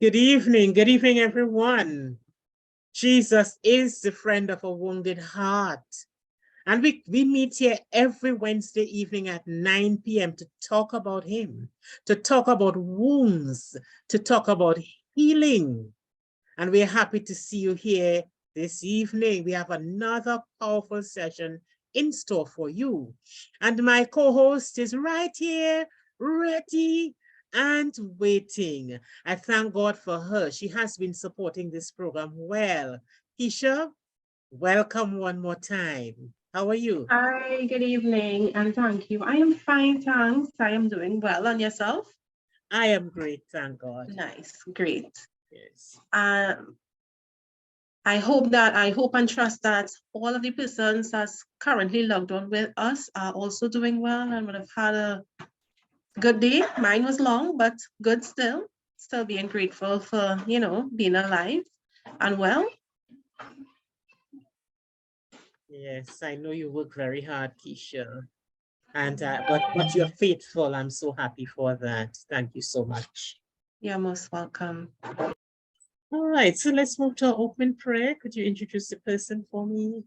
Good evening, everyone. Jesus is the friend of a wounded heart. And we meet here every Wednesday evening at 9 p.m. to talk about him, to talk about wounds, to talk about healing. And we're happy to see you here this evening. We have another powerful session in store for you. And my co-host is right here, ready and waiting. I thank God for her. She has been supporting this program well. Keisha, welcome one more time. How are you? Hi, good evening, and thank you. I am fine, thanks. I am doing well. And yourself? I am great, thank God. Nice, great. Yes. I hope and trust that all of the persons that's currently logged on with us are also doing well and would have had a good day. Mine was long, but good still. Still being grateful for, being alive and well. Yes, I know you work very hard, Keisha. And but you're faithful. I'm so happy for that. Thank you so much. You're most welcome. All right, so let's move to our open prayer. Could you introduce the person for me?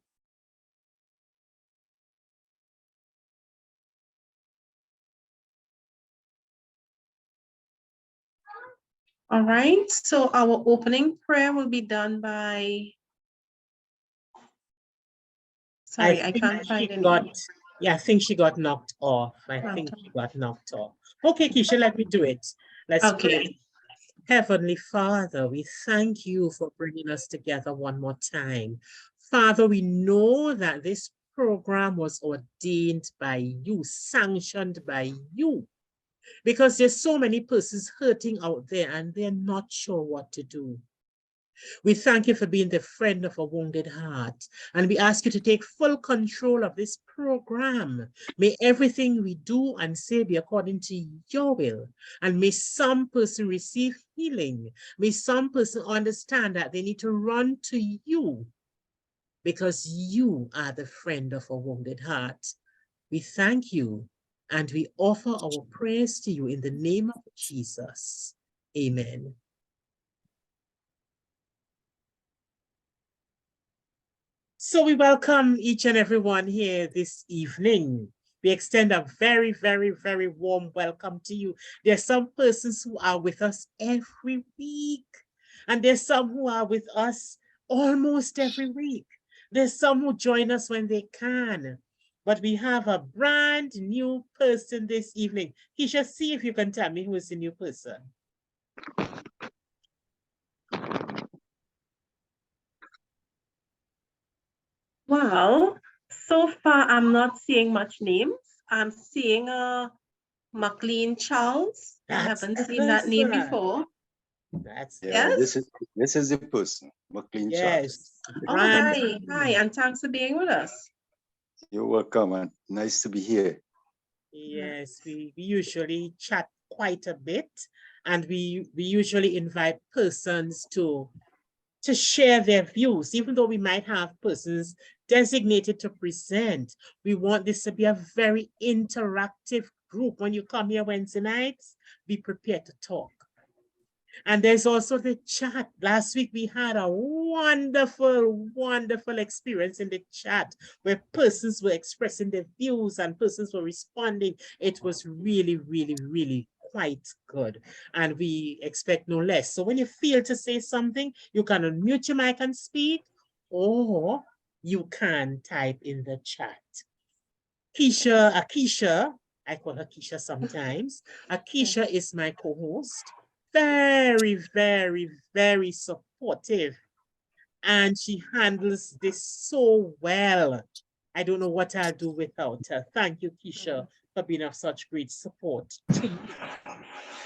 All right, so our opening prayer will be done by, sorry, I can't find any. Yeah, I think she got knocked off. I think she got knocked off. Okay, Keisha, let me do it. Let's pray. Heavenly Father, we thank you for bringing us together one more time. Father, we know that this program was ordained by you, sanctioned by you, because there's so many persons hurting out there and they're not sure what to do. We thank you for being the friend of a wounded heart, and we ask you to take full control of this program. May everything we do and say be according to your will, and may some person receive healing. May some person understand that they need to run to you because you are the friend of a wounded heart. We thank you and we offer our prayers to you in the name of Jesus. Amen. So we welcome each and everyone here this evening. We extend a very, very, very warm welcome to you. There's some persons who are with us every week, and there's some who are with us almost every week. There's some who join us when they can, but we have a brand new person this evening. Keisha, see if you can tell me who is the new person. Well, so far I'm not seeing much names. I'm seeing McLean Charles. I haven't seen that name before. Yes. This is the person, McLean Charles. Oh, hi, and thanks for being with us. You're welcome, and nice to be here. Yes, we usually chat quite a bit, and we usually invite persons to share their views, even though we might have persons designated to present. We want this to be a very interactive group. When you come here Wednesday nights, be prepared to talk. And there's also the chat. Last week, we had a wonderful, wonderful experience in the chat where persons were expressing their views and persons were responding. It was really, really, really quite good. And we expect no less. So when you feel to say something, you can unmute your mic and speak, or you can type in the chat. Akisha, I call her Keisha sometimes. Akisha is my co-host. Very, very, very supportive. And she handles this so well. I don't know what I'll do without her. Thank you, Keisha, for being of such great support to me.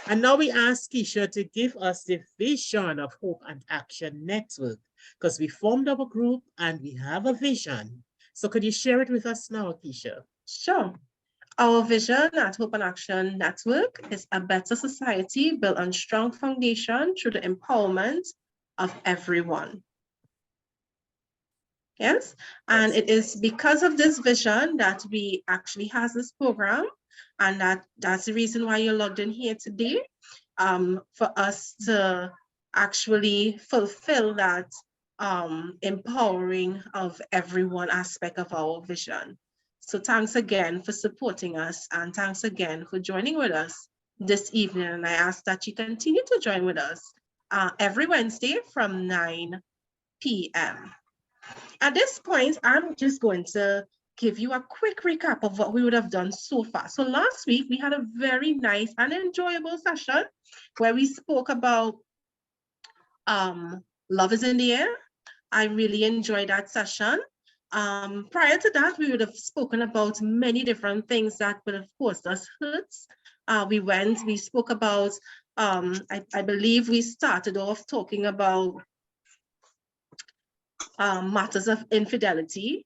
And now we ask Keisha to give us the vision of Hope and Action Network, because we formed our group and we have a vision. So could you share it with us now, Keisha? Sure. Our vision at Hope and Action Network is a better society built on strong foundation through the empowerment of everyone. Yes, and it is because of this vision that we actually has this program, and that's the reason why you're logged in here today, for us to actually fulfill that empowering of everyone aspect of our vision. So thanks again for supporting us, and thanks again for joining with us this evening. And I ask that you continue to join with us every Wednesday from 9 p.m. At this point, I'm just going to give you a quick recap of what we would have done so far. So last week, we had a very nice and enjoyable session where we spoke about love is in the air. I really enjoyed that session. Prior to that, we would have spoken about many different things that would have caused us hurts. We spoke about, I believe we started off talking about matters of infidelity.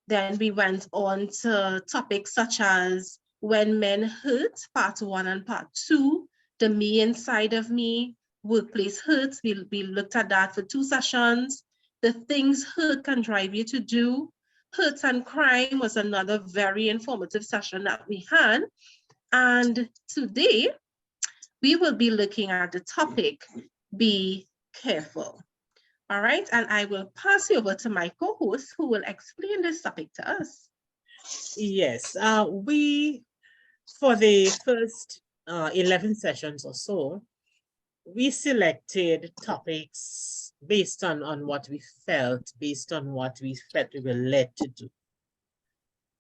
Then we went on to topics such as when men hurt, part 1 and part 2, the me inside of me, workplace hurts. We looked at that for 2 sessions. The things hurt can drive you to do. Hurts and crime was another very informative session that we had. And today, we will be looking at the topic, be careful. All right, and I will pass you over to my co-host who will explain this topic to us. Yes, for the first 11 sessions or so, we selected topics based on what we felt, based on what we felt we were led to do.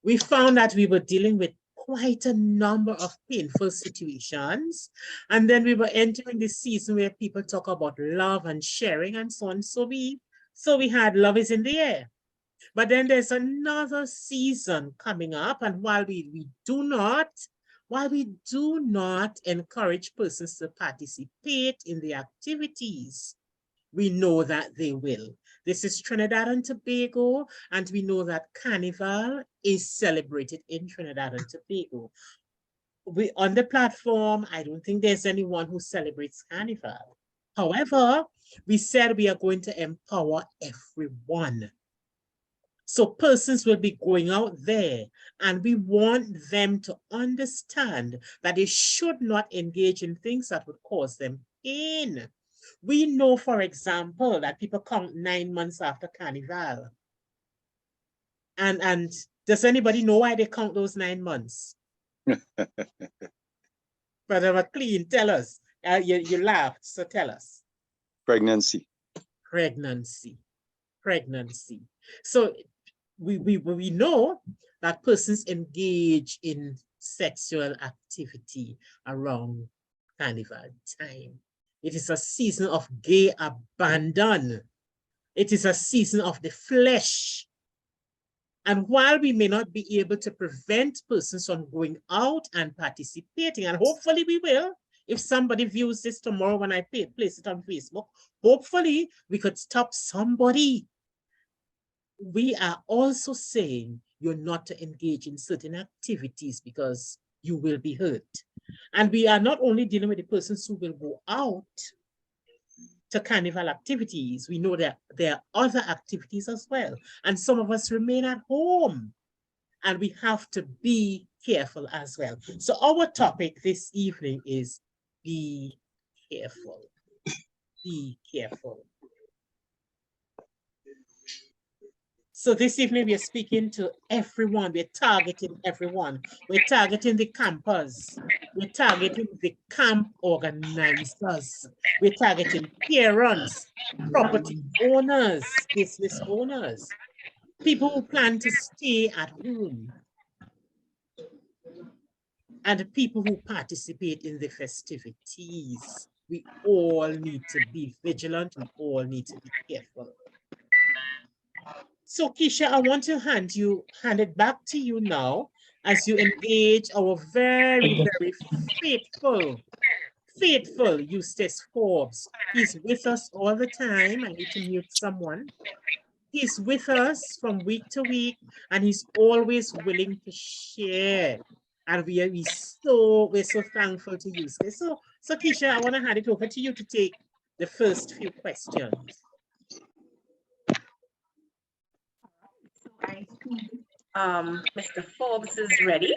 We found that we were dealing with quite a number of painful situations. And then we were entering the season where people talk about love and sharing and so on. So we had Love is in the Air. But then there's another season coming up. And while we do not encourage persons to participate in the activities, we know that they will. This is Trinidad and Tobago, and we know that Carnival is celebrated in Trinidad and Tobago. On the platform, I don't think there's anyone who celebrates Carnival. However, we said we are going to empower everyone. So persons will be going out there, and we want them to understand that they should not engage in things that would cause them pain. We know, for example, that people count 9 months after Carnival. And does anybody know why they count those 9 months? Brother McLean, tell us. You laughed, so tell us. Pregnancy. So we know that persons engage in sexual activity around Carnival time. It is a season of gay abandon. It is a season of the flesh. And while we may not be able to prevent persons from going out and participating, and hopefully we will, if somebody views this tomorrow when I place it on Facebook, hopefully we could stop somebody. We are also saying you're not to engage in certain activities because you will be hurt. And we are not only dealing with the persons who will go out to carnival activities, we know that there are other activities as well. And some of us remain at home and we have to be careful as well. So our topic this evening is be careful. Be careful. So this evening we are speaking to everyone. We're targeting everyone. We're targeting the campers. We're targeting the camp organizers. We're targeting parents, property owners, business owners, people who plan to stay at home, and people who participate in the festivities. We all need to be vigilant. We all need to be careful. So Keisha, I want to hand it back to you now as you engage our very, very faithful Eustace Forbes. He's with us all the time. I need to mute someone. He's with us from week to week, and he's always willing to share. And we're so thankful to Eustace. So Keisha, I want to hand it over to you to take the first few questions. I see Mr. Forbes is ready.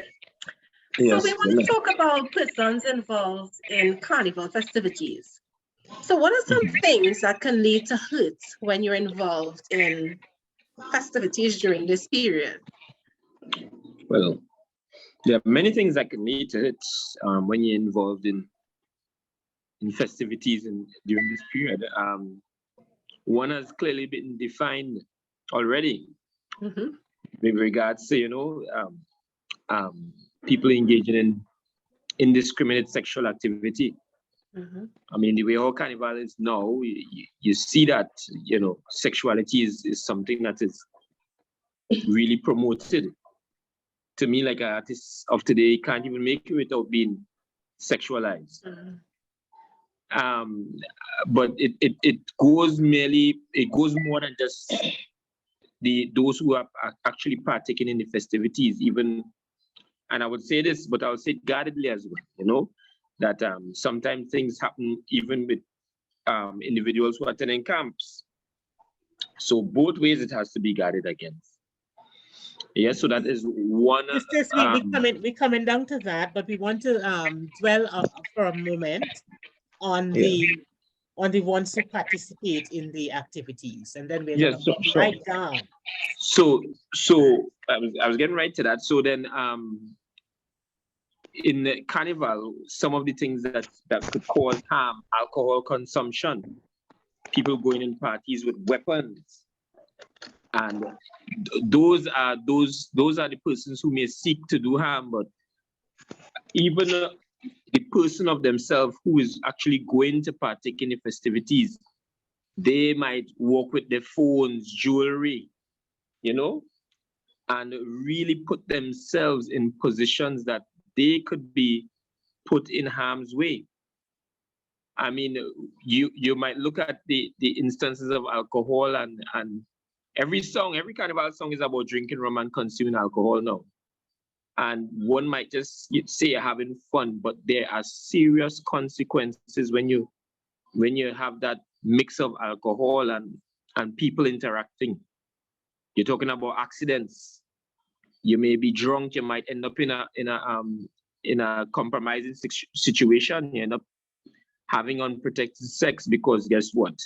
Yes, So we want to talk about persons involved in carnival festivities. So what are some things that can lead to hurt when you're involved in festivities during this period? Well, there are many things that can lead to it when you're involved in festivities during this period. One has clearly been defined already with regards to, people engaging in indiscriminate sexual activity. I mean, the way our carnival is now, you see that, sexuality is something that is really promoted. To me, like an artist of today, can't even make it without being sexualized. But it goes more than just those who are actually partaking in the festivities, even, and I would say this, but I'll say it guardedly as well, that sometimes things happen even with individuals who are attending camps. So both ways it has to be guarded against. Yes, so that is one. We're coming down to that, but we want to dwell for a moment on the ones who participate in the activities, and then we're going to go right down. So I was getting right to that. So then, in the carnival, some of the things that could cause harm: alcohol consumption, people going in parties with weapons. And those are the persons who may seek to do harm, but even the person of themselves who is actually going to partake in the festivities, they might walk with their phones, jewelry, and really put themselves in positions that they could be put in harm's way. I mean, you might look at the instances of alcohol and every carnival song is about drinking rum and consuming alcohol now. And one might just say you're having fun, but there are serious consequences when you have that mix of alcohol and people interacting. You're talking about accidents. You may be drunk, you might end up in a compromising situation. You end up having unprotected sex because guess what?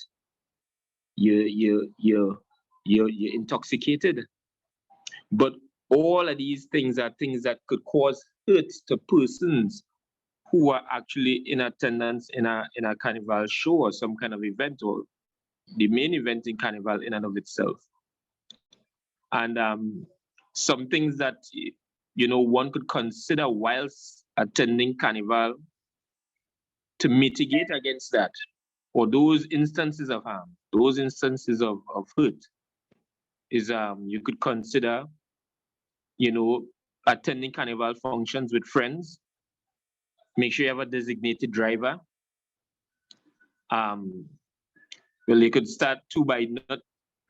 You're intoxicated. But all of these things are things that could cause hurt to persons who are actually in attendance in a carnival show or some kind of event, or the main event in carnival in and of itself. And some things that one could consider whilst attending carnival to mitigate against that, or those instances of harm, those instances of hurt, is you could consider, attending carnival functions with friends. Make sure you have a designated driver. Well, you could start too by not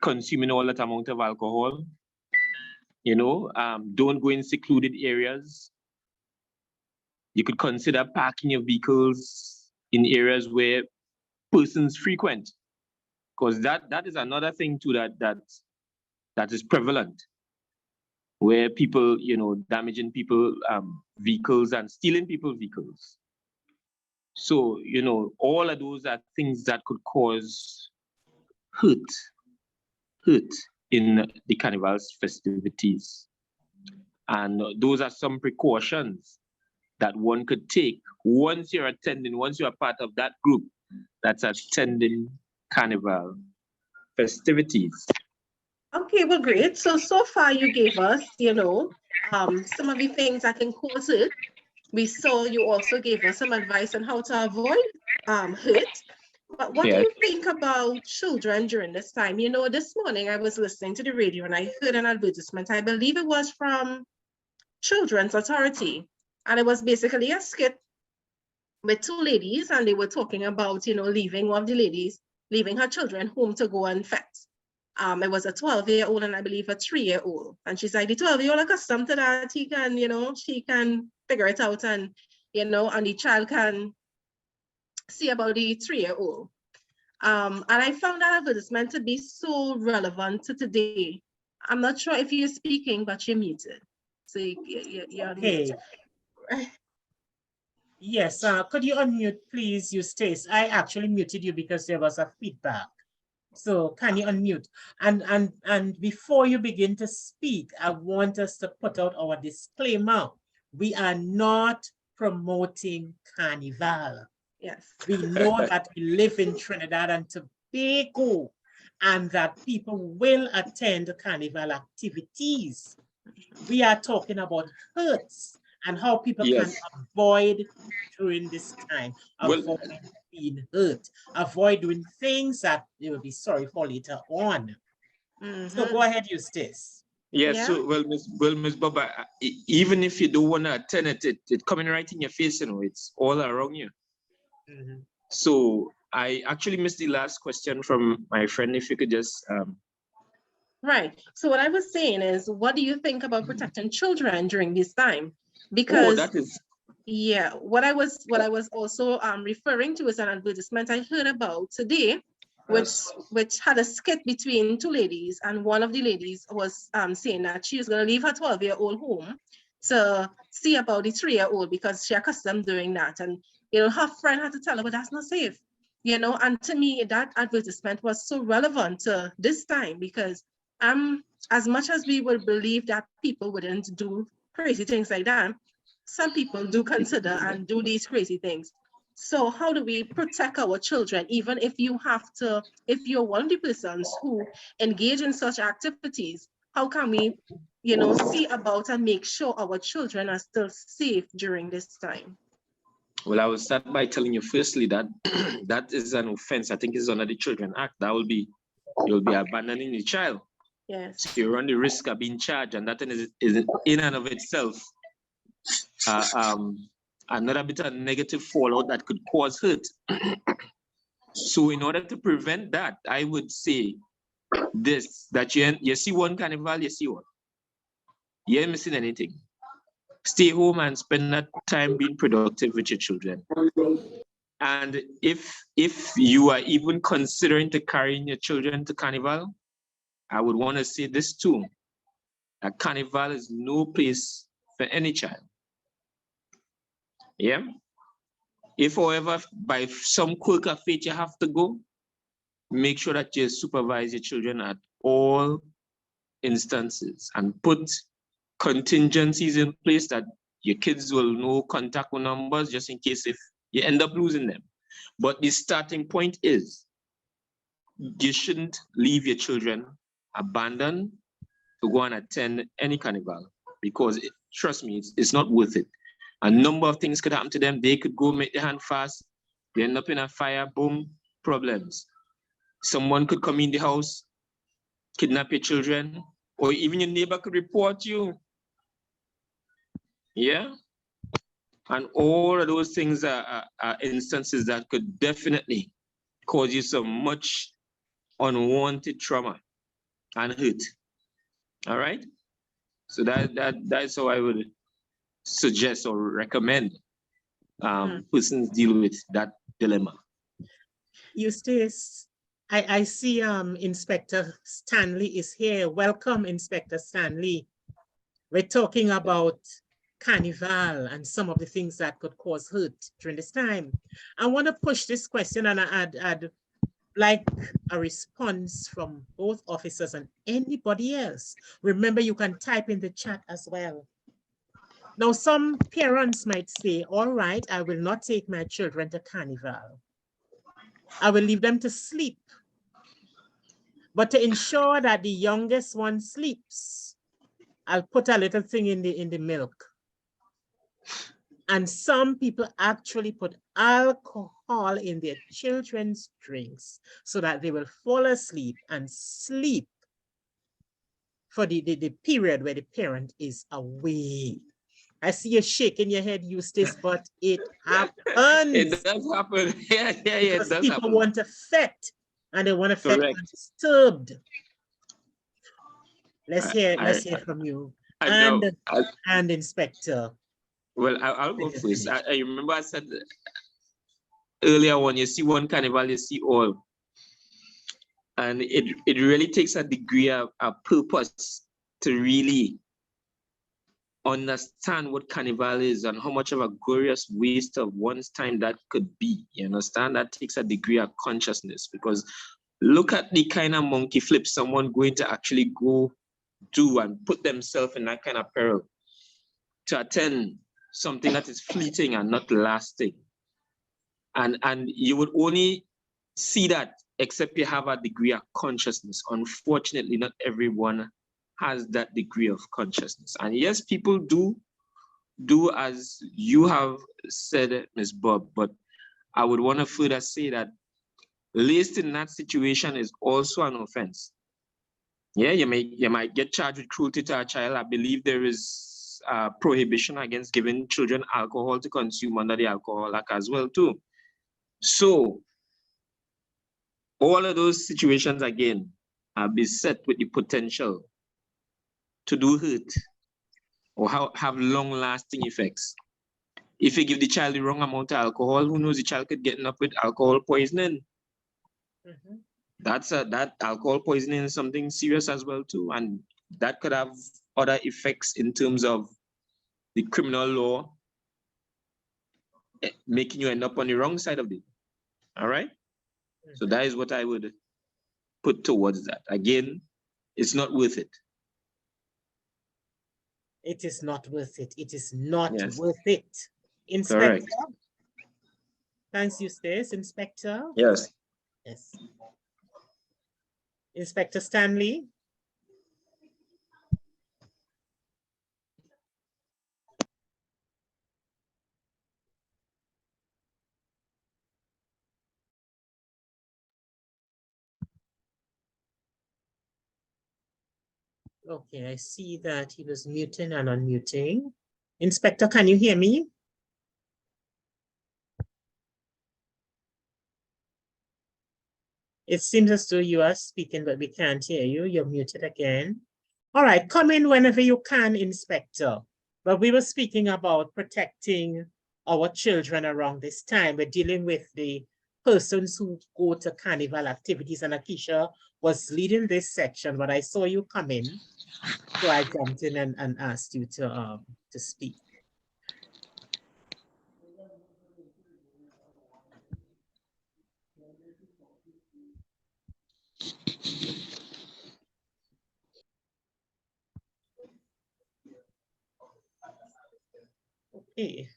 consuming all that amount of alcohol. You know, don't go in secluded areas. You could consider parking your vehicles in areas where persons frequent, because that is another thing too that is prevalent, where people, you know, damaging people vehicles and stealing people's vehicles. So, you know, all of those are things that could cause hurt in the carnival's festivities. And those are some precautions that one could take once you're attending, once you're part of that group that's attending carnival festivities. Okay, well, great. So far you gave us, you know, some of the things that can cause it. We saw you also gave us some advice on how to avoid hurt. But what do you think about children during this time? You know, this morning I was listening to the radio and I heard an advertisement. I believe it was from Children's Authority. And it was basically a skit with two ladies, and they were talking about, you know, leaving one of the ladies, leaving her children home to go and fetch. It was a 12-year-old and I believe a 3-year-old. And she's like, the 12-year-old accustomed to that, he can, you know, she can figure it out, and, you know, and the child can see about the 3-year-old. And I found that advertisement to be so relevant to today. I'm not sure if you're speaking, but you're muted. So you're Okay. muted. Yes, could you unmute, please, Eustace? I actually muted you because there was a feedback. So can you unmute? And before you begin to speak, I want us to put out our disclaimer. We are not promoting carnival. Yes. We know that we live in Trinidad and Tobago and that people will attend carnival activities. We are talking about hurts and how people can avoid during this time, avoid being hurt, avoid doing things that they will be sorry for later on. So go ahead, Eustace. Yeah. So Miss Bob, even if you don't want to attend it, it's coming right in your face, you know, it's all around you. So I actually missed the last question from my friend. If you could just Right. So what I was saying is, what do you think about protecting children during this time? Because that is, yeah, what I was also referring to is an advertisement I heard about today, which had a skit between two ladies, and one of the ladies was saying that she was going to leave her 12-year-old home to see about the 3-year-old because she accustomed doing that, and you know, her friend had to tell her, but that's not safe, you know. And to me, that advertisement was so relevant to this time because as much as we would believe that people wouldn't do crazy things like that, some people do consider and do these crazy things. So how do we protect our children, even if you're one of the persons who engage in such activities? How can we, you know, see about and make sure our children are still safe during this time? well, I will start by telling you firstly that that is an offense. I think it's under the Children Act. That will be, you'll be abandoning the child. Yes. So you run the risk of being charged, and that is in and of itself another bit of negative fallout that could cause hurt. So in order to prevent that, I would say this, that you see one carnival, you see one. You ain't missing anything. Stay home and spend that time being productive with your children. And if you are even considering to carrying your children to carnival, I would want to say this too, that carnival is no place for any child. Yeah. If, however, by some quirk of fate you have to go, make sure that you supervise your children at all instances and put contingencies in place that your kids will know contact numbers just in case if you end up losing them. But the starting point is you shouldn't leave your children abandoned to go and attend any carnival because trust me, it's not worth it. A number of things could happen to them. They could go make their hand fast, they end up in a fire, boom, problems. Someone could come in the house, kidnap your children, or even your neighbor could report you. Yeah? And all of those things are instances that could definitely cause you some much unwanted trauma and hurt. All right? So that's how I would suggest or recommend persons deal with that dilemma. Eustace, I see Inspector Stanley is here. Welcome, Inspector Stanley. We're talking about carnival and some of the things that could cause hurt during this time. I want to push this question, and I'd like a response from both officers and anybody else. Remember, you can type in the chat as well. Now, some parents might say, all right, I will not take my children to carnival. I will leave them to sleep. But to ensure that the youngest one sleeps, I'll put a little thing in the milk. And some people actually put alcohol in their children's drinks so that they will fall asleep and sleep for the period where the parent is away. I see you shaking your head, Eustace, but it happens. It does happen. Yeah, it does People happen. want to fet, and they want to fet Correct. undisturbed. Let's hear from you. I and know. and Inspector. Well, I'll go first. I remember I said earlier, when you see one carnival, you see all. And it really takes a degree of purpose to really understand what carnival is and how much of a glorious waste of one's time that could be. You understand? That takes a degree of consciousness, because look at the kind of monkey flip someone going to actually go do and put themselves in that kind of peril to attend something that is fleeting and not lasting. And you would only see that except you have a degree of consciousness. Unfortunately, not everyone has that degree of consciousness. And yes, people do as you have said, Ms. Bob, but I would want to further say that laced in that situation is also an offense. Yeah, you might get charged with cruelty to a child. I believe there is a prohibition against giving children alcohol to consume under the Alcohol Act as well too. So all of those situations again are beset with the potential to do hurt or have long-lasting effects. If you give the child the wrong amount of alcohol, who knows, the child could get up with alcohol poisoning. Mm-hmm. That alcohol poisoning is something serious as well too, and that could have other effects in terms of the criminal law, making you end up on the wrong side of it. All right. Mm-hmm. So that is what I would put towards that. Again, it's not worth it. It is not worth it. It is not Yes. worth it. Inspector. Correct. Thanks, Eustace. Inspector. Yes. Yes. Inspector Stanley. Okay, I see that he was muting and unmuting. Inspector, can you hear me? It seems as though you are speaking, but we can't hear you. You're muted again. All right, come in whenever you can, Inspector. But we were speaking about protecting our children around this time. We're dealing with the persons who go to carnival activities, and Akisha was leading this section, but I saw you come in. So I jumped in and asked you to speak. Okay.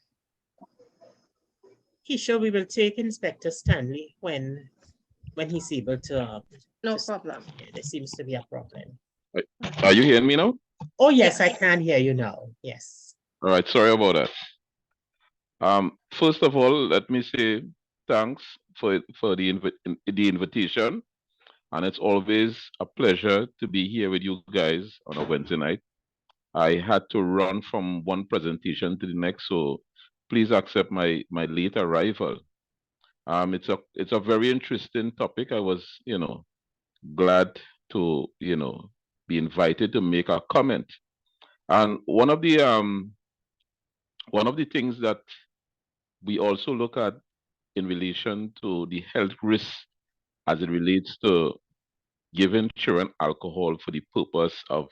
Keisha, we will take Inspector Stanley when he's able to. No problem. There seems to be a problem. Are you hearing me now? Oh, yes, I can hear you now. Yes. All right, sorry about that. First of all, let me say thanks for the invitation. And it's always a pleasure to be here with you guys on a Wednesday night. I had to run from one presentation to the next, so please accept my late arrival. It's a very interesting topic. I was, glad to, be invited to make a comment. And one of the things that we also look at in relation to the health risks as it relates to giving children alcohol for the purpose of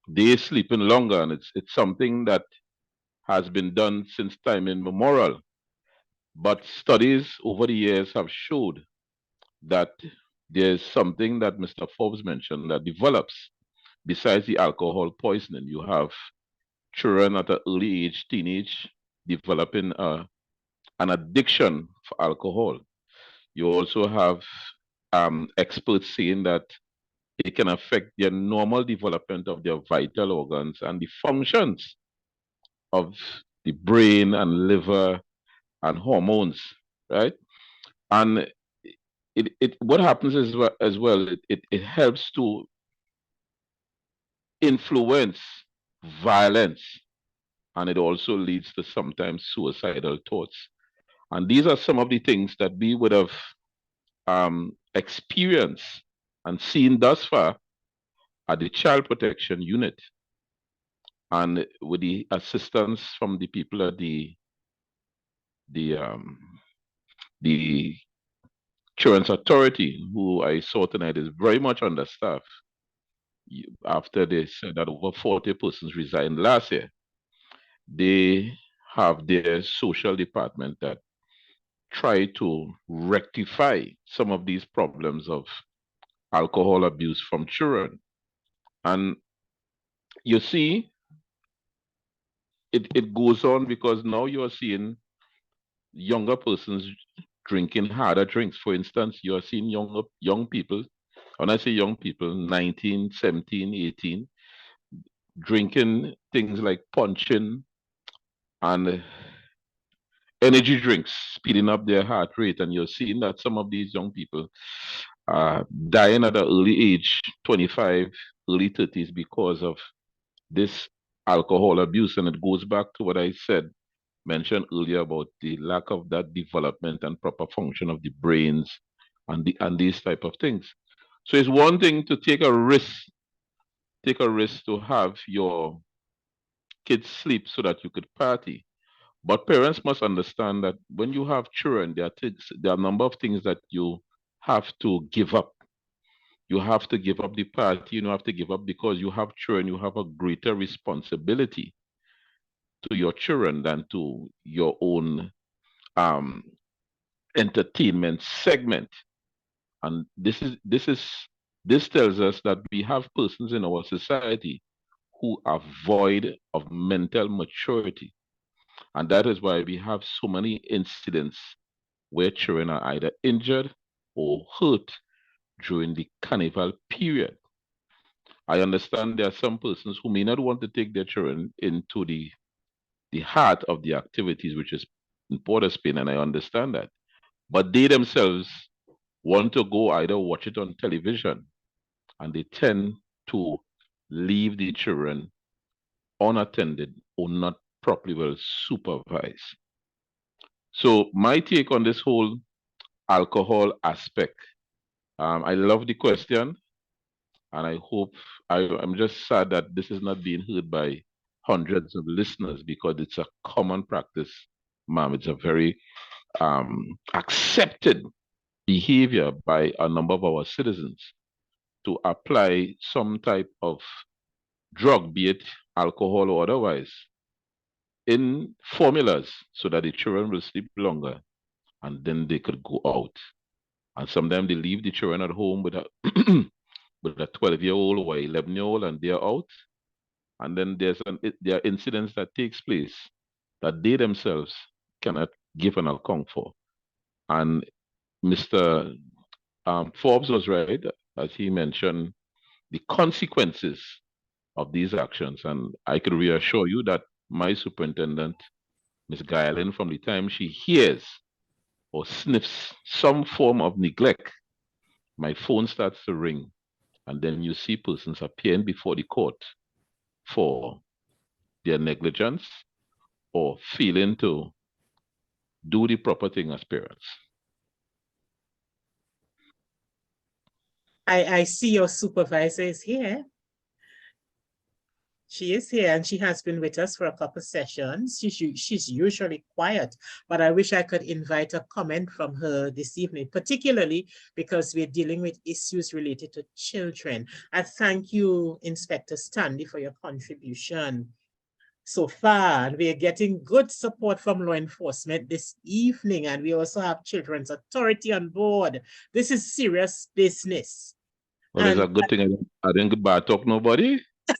they sleeping longer, and it's something that has been done since time immemorial. But studies over the years have showed that there's something that Mr. Forbes mentioned that develops besides the alcohol poisoning. You have children at an early age, teenage, developing an addiction for alcohol. You also have experts saying that it can affect their normal development of their vital organs and the functions of the brain and liver and hormones, right? And it what happens as well, it helps to influence violence, and it also leads to sometimes suicidal thoughts. And these are some of the things that we would have experienced and seen thus far at the Child Protection Unit, and with the assistance from the people at the Children's Authority, who I saw tonight is very much understaffed. After they said that over 40 persons resigned last year, they have their social department that try to rectify some of these problems of alcohol abuse from children. And you see, it goes on because now you're seeing younger persons drinking harder drinks. For instance, you're seeing young people, when I say young people, 19, 17, 18, drinking things like punching and energy drinks, speeding up their heart rate. And you're seeing that some of these young people are dying at an early age, 25, early 30s, because of this alcohol abuse. And it goes back to what I mentioned earlier about the lack of that development and proper function of the brains and these type of things. So it's one thing to take a risk to have your kids sleep so that you could party. But parents must understand that when you have children, there are a number of things that you have to give up. You have to give up the party, you have to give up because you have children, you have a greater responsibility to your children than to your own entertainment segment. And this tells us that we have persons in our society who are void of mental maturity. And that is why we have so many incidents where children are either injured or hurt during the carnival period. I understand there are some persons who may not want to take their children into the heart of the activities, which is in Port of Spain, and I understand that. But they themselves want to go either watch it on television, and they tend to leave the children unattended or not properly well supervised. So my take on this whole alcohol aspect, I love the question, and I hope I'm just sad that this is not being heard by hundreds of listeners because it's a common practice, ma'am. It's a very accepted behavior by a number of our citizens to apply some type of drug, be it alcohol or otherwise, in formulas so that the children will sleep longer and then they could go out. And sometimes they leave the children at home with a with a 12-year-old or 11-year-old and they're out. And then there are incidents that takes place that they themselves cannot give an account for. And Mr. Forbes was right, as he mentioned, the consequences of these actions. And I could reassure you that my superintendent, Ms. Guyalin, from the time she hears or sniffs some form of neglect, my phone starts to ring. And then you see persons appearing before the court for their negligence or failing to do the proper thing as parents. I see your supervisor is here. She is here and she has been with us for a couple sessions. She's usually quiet, but I wish I could invite a comment from her this evening, particularly because we're dealing with issues related to children. I thank you, Inspector Stanley, for your contribution so far. And we are getting good support from law enforcement this evening, and we also have Children's Authority on board. This is serious business. Well, it's a good thing I didn't bad talk nobody.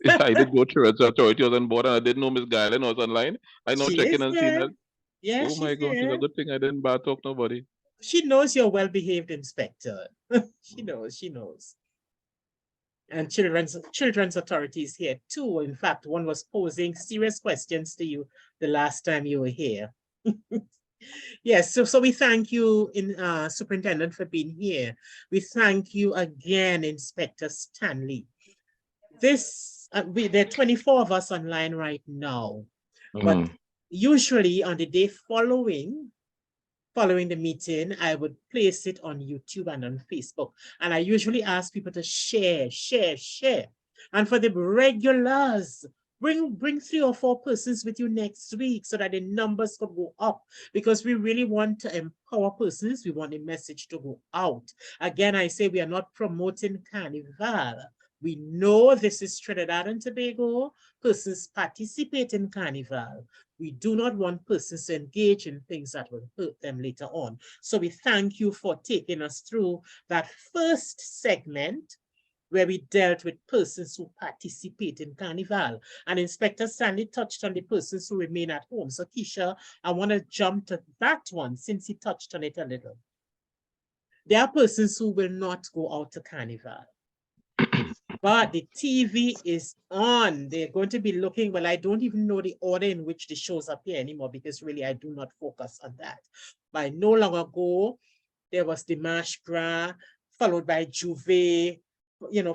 I did go through the authority was on board and I didn't know Miss Guyland was online. I know She checking is and seeing here. that. Yeah, Oh my she's gosh, it's a here. good thing I didn't bad talk nobody. She knows you're well-behaved, Inspector. She knows. And Children's Authority is here too. In fact, one was posing serious questions to you the last time you were here. Yes, so we thank you, Superintendent, for being here. We thank you again, Inspector Stanley. There are 24 of us online right now, but usually on the day following the meeting, I would place it on YouTube and on Facebook. And I usually ask people to share. And for the regulars, bring 3 or 4 persons with you next week so that the numbers could go up, because we really want to empower persons. We want the message to go out. Again, I say we are not promoting Carnival. We know this is Trinidad and Tobago. Persons participate in Carnival. We do not want persons to engage in things that will hurt them later on. So we thank you for taking us through that first segment where we dealt with persons who participate in Carnival. And Inspector Stanley touched on the persons who remain at home. So Keisha, I want to jump to that one since he touched on it a little. There are persons who will not go out to Carnival. But the TV is on. They're going to be looking, well, I don't even know the order in which the shows appear anymore, because really I do not focus on that. But no long ago, there was the March Gras, followed by Juve,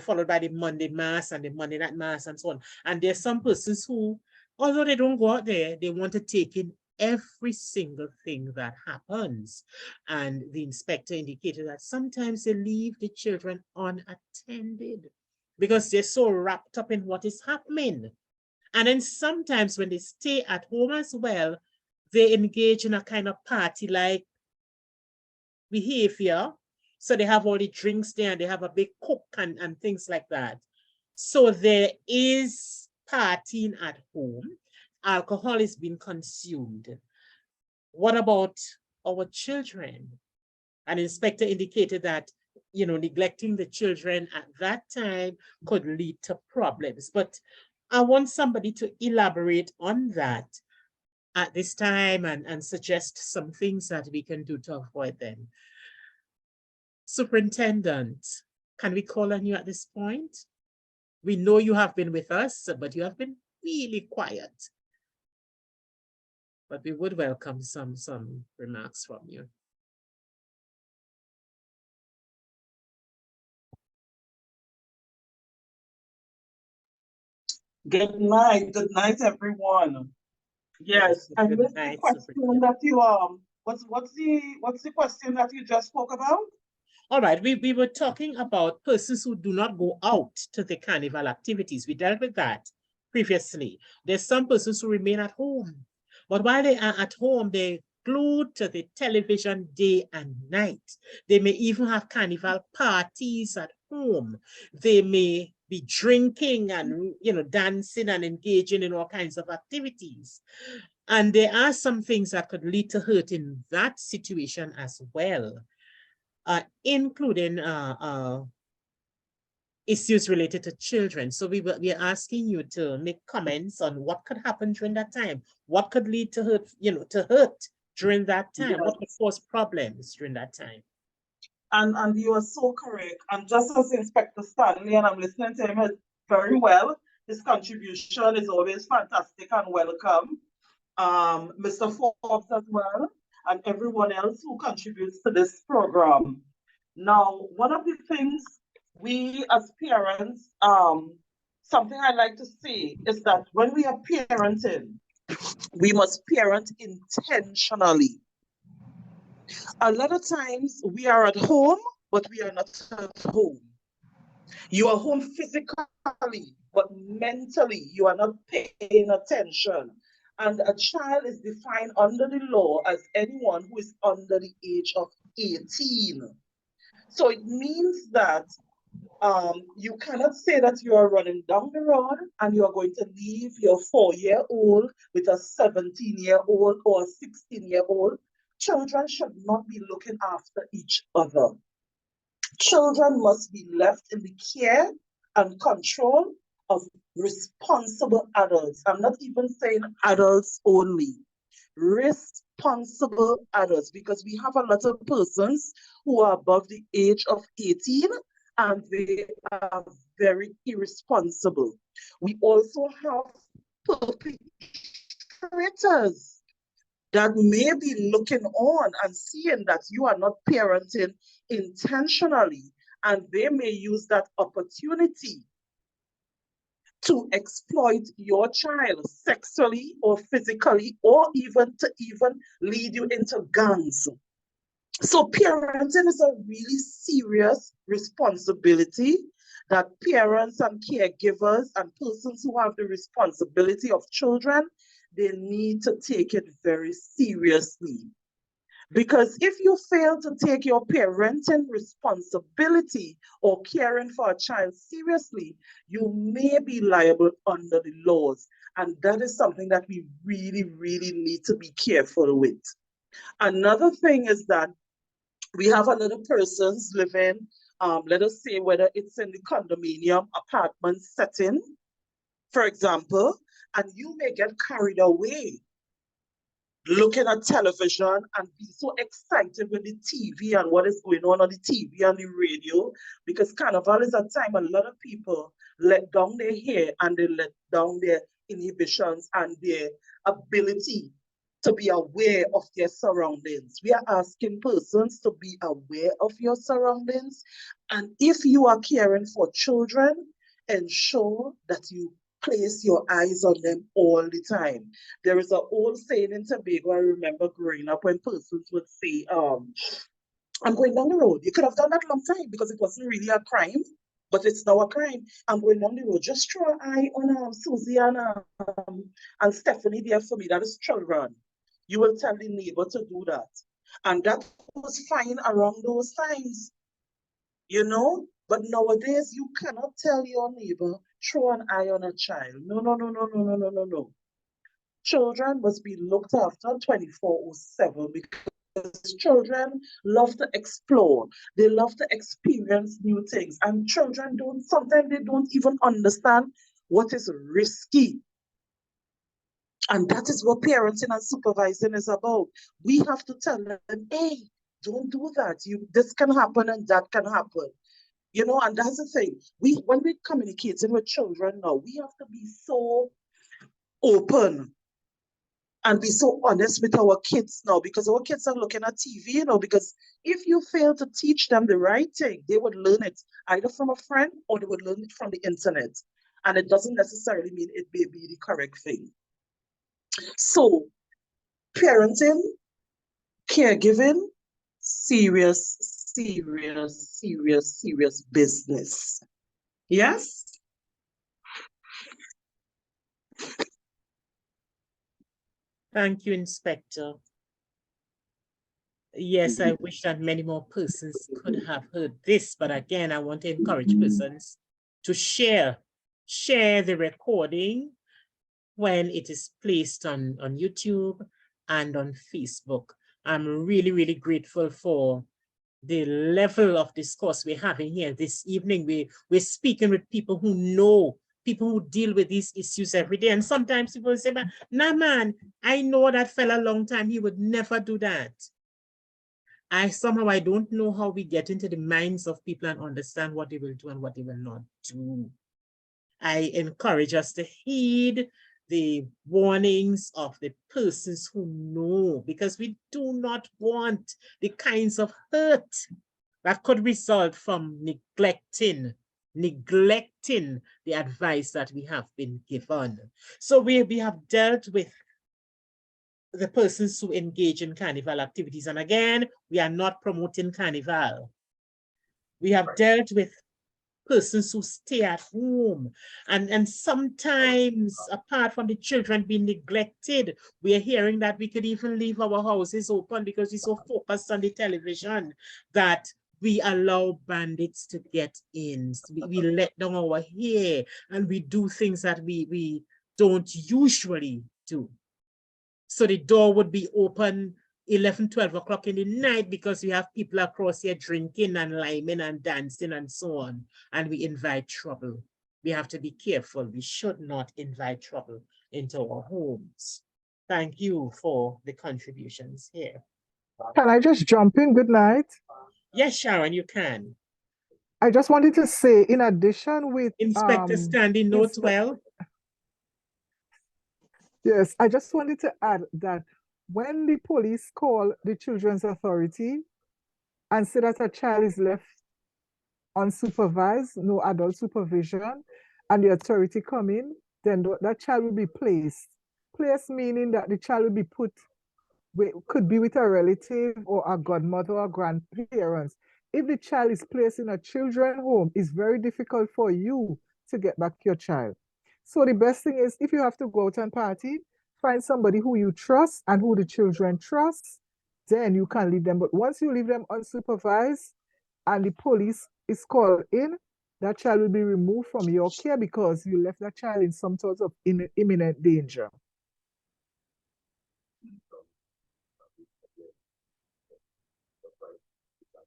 followed by the Monday Mass and the Monday Night Mass and so on. And there's some persons who, although they don't go out there, they want to take in every single thing that happens. And the inspector indicated that sometimes they leave the children unattended because they're so wrapped up in what is happening. And then sometimes when they stay at home as well, they engage in a kind of party-like behavior. So they have all the drinks there and they have a big cook and things like that. So there is partying at home. Alcohol is being consumed. What about our children? An inspector indicated that neglecting the children at that time could lead to problems. But I want somebody to elaborate on that at this time and suggest some things that we can do to avoid them. Superintendent, can we call on you at this point? We know you have been with us, but you have been really quiet. But we would welcome some remarks from you. Good night, everyone. Yes, I missed the question that you what's the question that you just spoke about? All right, we were talking about persons who do not go out to the carnival activities. We dealt with that previously. There's some persons who remain at home, but while they are at home, they're glued to the television day and night. They may even have carnival parties at home. They may be drinking and dancing and engaging in all kinds of activities. And there are some things that could lead to hurt in that situation as well, including issues related to children. So we are asking you to make comments on what could happen during that time, what could lead to hurt during that time, yes. What could cause problems during that time. And you are so correct. And just as Inspector Stanley, and I'm listening to him very well, his contribution is always fantastic and welcome. Mr. Forbes as well, and everyone else who contributes to this program. Now, one of the things we as parents, something I like to say is that when we are parenting, we must parent intentionally. A lot of times we are at home, but we are not at home. You are home physically, but mentally you are not paying attention. And a child is defined under the law as anyone who is under the age of 18. So it means that you cannot say that you are running down the road and you are going to leave your 4-year-old with a 17-year-old or a 16-year-old. Children should not be looking after each other. Children must be left in the care and control of responsible adults. I'm not even saying adults only. Responsible adults, because we have a lot of persons who are above the age of 18 and they are very irresponsible. We also have perpetrators that may be looking on and seeing that you are not parenting intentionally, and they may use that opportunity to exploit your child sexually or physically, or even lead you into gangs. So parenting is a really serious responsibility that parents and caregivers and persons who have the responsibility of children, they need to take it very seriously. Because if you fail to take your parenting responsibility or caring for a child seriously, you may be liable under the laws. And that is something that we really, really need to be careful with. Another thing is that we have a lot of persons living, let us say, whether it's in the condominium apartment setting, for example, and you may get carried away looking at television and be so excited with the TV and what is going on the TV and the radio, because Carnival is a time a lot of people let down their hair and they let down their inhibitions and their ability to be aware of their surroundings. We are asking persons to be aware of your surroundings. And if you are caring for children, ensure that you place your eyes on them all the time. There is an old saying in Tobago, I remember growing up, when persons would say, I'm going down the road. You could have done that long time because it wasn't really a crime, but it's now a crime. I'm going down the road. Just throw an eye on Susie and Stephanie there for me. That is children. You will tell the neighbor to do that. And that was fine around those times, you know? But nowadays, you cannot tell your neighbor, throw an eye on a child. No, no, no, no, no, no, no, no, no. Children must be looked after 24/7 because children love to explore. They love to experience new things. And children sometimes they don't even understand what is risky. And that is what parenting and supervising is about. We have to tell them, hey, don't do that. This can happen and that can happen. You know, and that's the thing. When we're communicating with children now, we have to be so open and be so honest with our kids now, because our kids are looking at TV, you know, because if you fail to teach them the right thing, they would learn it either from a friend or they would learn it from the internet. And it doesn't necessarily mean it may be the correct thing. So, parenting, caregiving, serious, serious, serious, serious business. Yes? Thank you, Inspector. Yes, I wish that many more persons could have heard this, but again, I want to encourage persons to share the recording when it is placed on YouTube and on Facebook. I'm really, really grateful for the level of discourse we're having here this evening. We're speaking with people who know, people who deal with these issues every day. And sometimes people say, nah, man, I know that fella a long time, he would never do that. I don't know how we get into the minds of people and understand what they will do and what they will not do. I encourage us to heed the warnings of the persons who know, because we do not want the kinds of hurt that could result from neglecting the advice that we have been given. So we have dealt with the persons who engage in carnival activities. And again, we are not promoting carnival. We have dealt with persons who stay at home. And sometimes, apart from the children being neglected, we are hearing that we could even leave our houses open because we're so focused on the television that we allow bandits to get in. So we let down our hair and we do things that we don't usually do. So the door would be open 11, 12 o'clock in the night because we have people across here drinking and liming and dancing and so on. And we invite trouble. We have to be careful. We should not invite trouble into our homes. Thank you for the contributions here. Can I just jump in? Good night. Yes, Sharon, you can. I just wanted to say, in addition with Inspector Standing Note 12. Yes, I just wanted to add that when the police call the Children's Authority and say that a child is left unsupervised, no adult supervision, and the authority come in, then that child will be placed. Placed meaning that the child will be put, could be with a relative or a godmother or grandparents. If the child is placed in a children's home, it's very difficult for you to get back your child. So the best thing is, if you have to go out and party, find somebody who you trust and who the children trust, then you can leave them. But once you leave them unsupervised and the police is called in, that child will be removed from your care because you left that child in some sort of imminent danger.